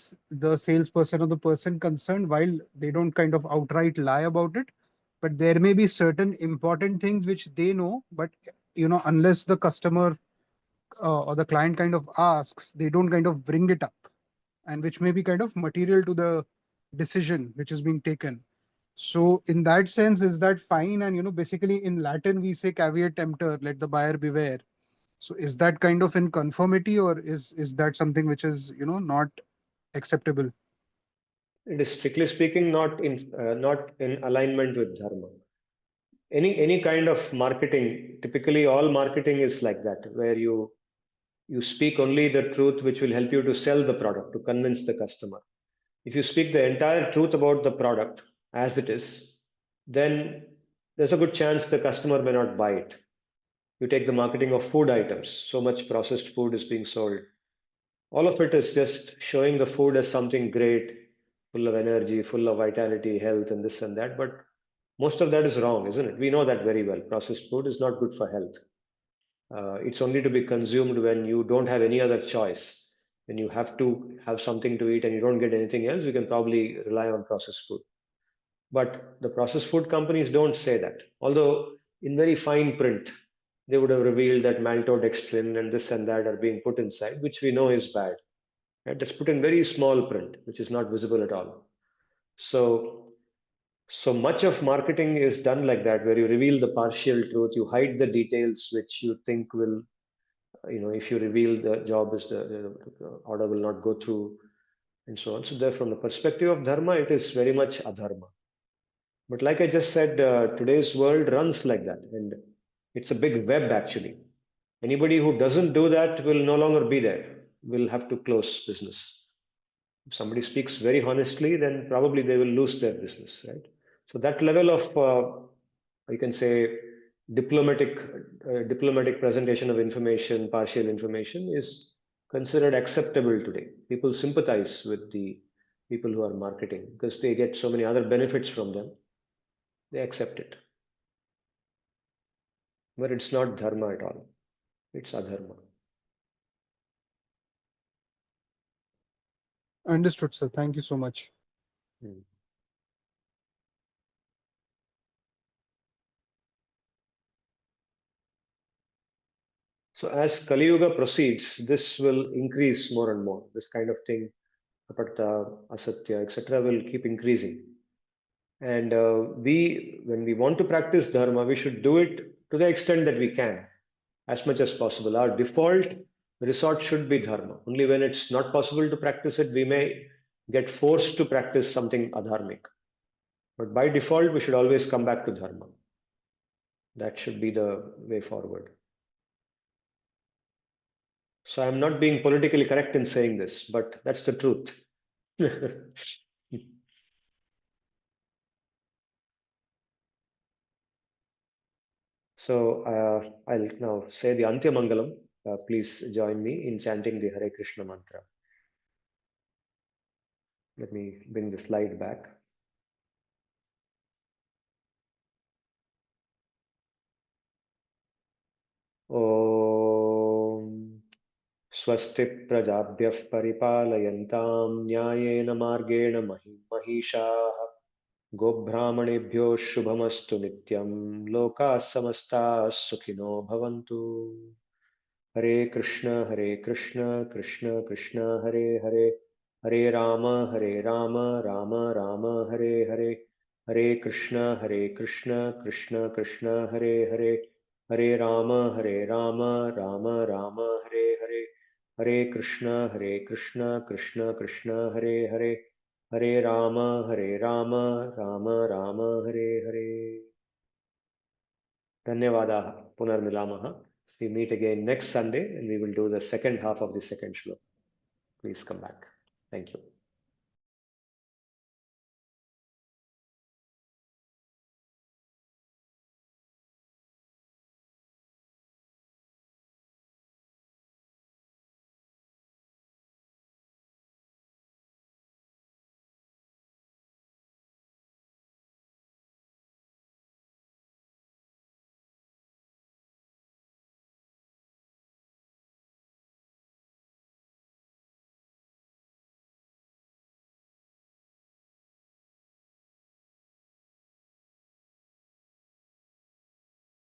salesperson or the person concerned, while they don't kind of outright lie about it, but there may be certain important things which they know, but unless the customer or the client kind of asks, they don't kind of bring it up, and which may be kind of material to the decision which is being taken. So in that sense, is that fine? And basically in Latin we say caveat emptor, let the buyer beware. So is that kind of in conformity, or is that something which is not acceptable? It is strictly speaking not in alignment with dharma. Any kind of marketing, typically all marketing is like that, where you you speak only the truth which will help you to sell the product, to convince the customer. If you speak the entire truth about the product as it is, then there's a good chance the customer may not buy it. You take the marketing of food items, so much processed food is being sold. All of it is just showing the food as something great, full of energy, full of vitality, health, and this and that. But most of that is wrong, isn't it? We know that very well. Processed food is not good for health. It's only to be consumed when you don't have any other choice. When you have to have something to eat and you don't get anything else, you can probably rely on processed food. But the processed food companies don't say that. Although in very fine print, they would have revealed that maltodextrin and this and that are being put inside, which we know is bad. Right? That's put in very small print, which is not visible at all. So much of marketing is done like that, where you reveal the partial truth, you hide the details which you think will, if you reveal the job is the order will not go through, and so on. So there, from the perspective of dharma, it is very much adharma. But like I just said, today's world runs like that, and it's a big web actually. Anybody who doesn't do that will no longer be there, will have to close business. If somebody speaks very honestly, then probably they will lose their business, right? So that level of, you can say, diplomatic presentation of information, partial information, is considered acceptable today. People sympathize with the people who are marketing because they get so many other benefits from them. They accept it. But it's not dharma at all. It's adharma. Understood, sir. Thank you so much. So as Kali Yuga proceeds, this will increase more and more. This kind of thing, apatya, asatya, etc., will keep increasing. And when we want to practice dharma, we should do it to the extent that we can, as much as possible. Our default resort should be dharma. Only when it's not possible to practice it, we may get forced to practice something adharmic. But by default, we should always come back to dharma. That should be the way forward. So I'm not being politically correct in saying this, but that's the truth. So I'll now say the Antya Mangalam. Please join me in chanting the Hare Krishna mantra. Let me bring the slide back. Om Swasti Prajabhyah Paripalayantam Nyayena Margena Mahisha Gobhramanebhyo Shubhamastu Nityam Loka Samasta Sukhino Bhavantu. Hare Krishna, Krishna Krishna, Hare Hare, Hare Rama, Rama Rama, Hare Hare, Hare Krishna, Krishna Krishna, Hare Hare, Hare Rama, Rama Rama, Hare Hare, Hare Krishna, Krishna Krishna, Hare Hare, Hare Rama, Rama Rama, Hare Hare. Dhanyavadaha. Punarmilamaha. We meet again next Sunday and we will do the second half of the second shloka. Please come back. Thank you.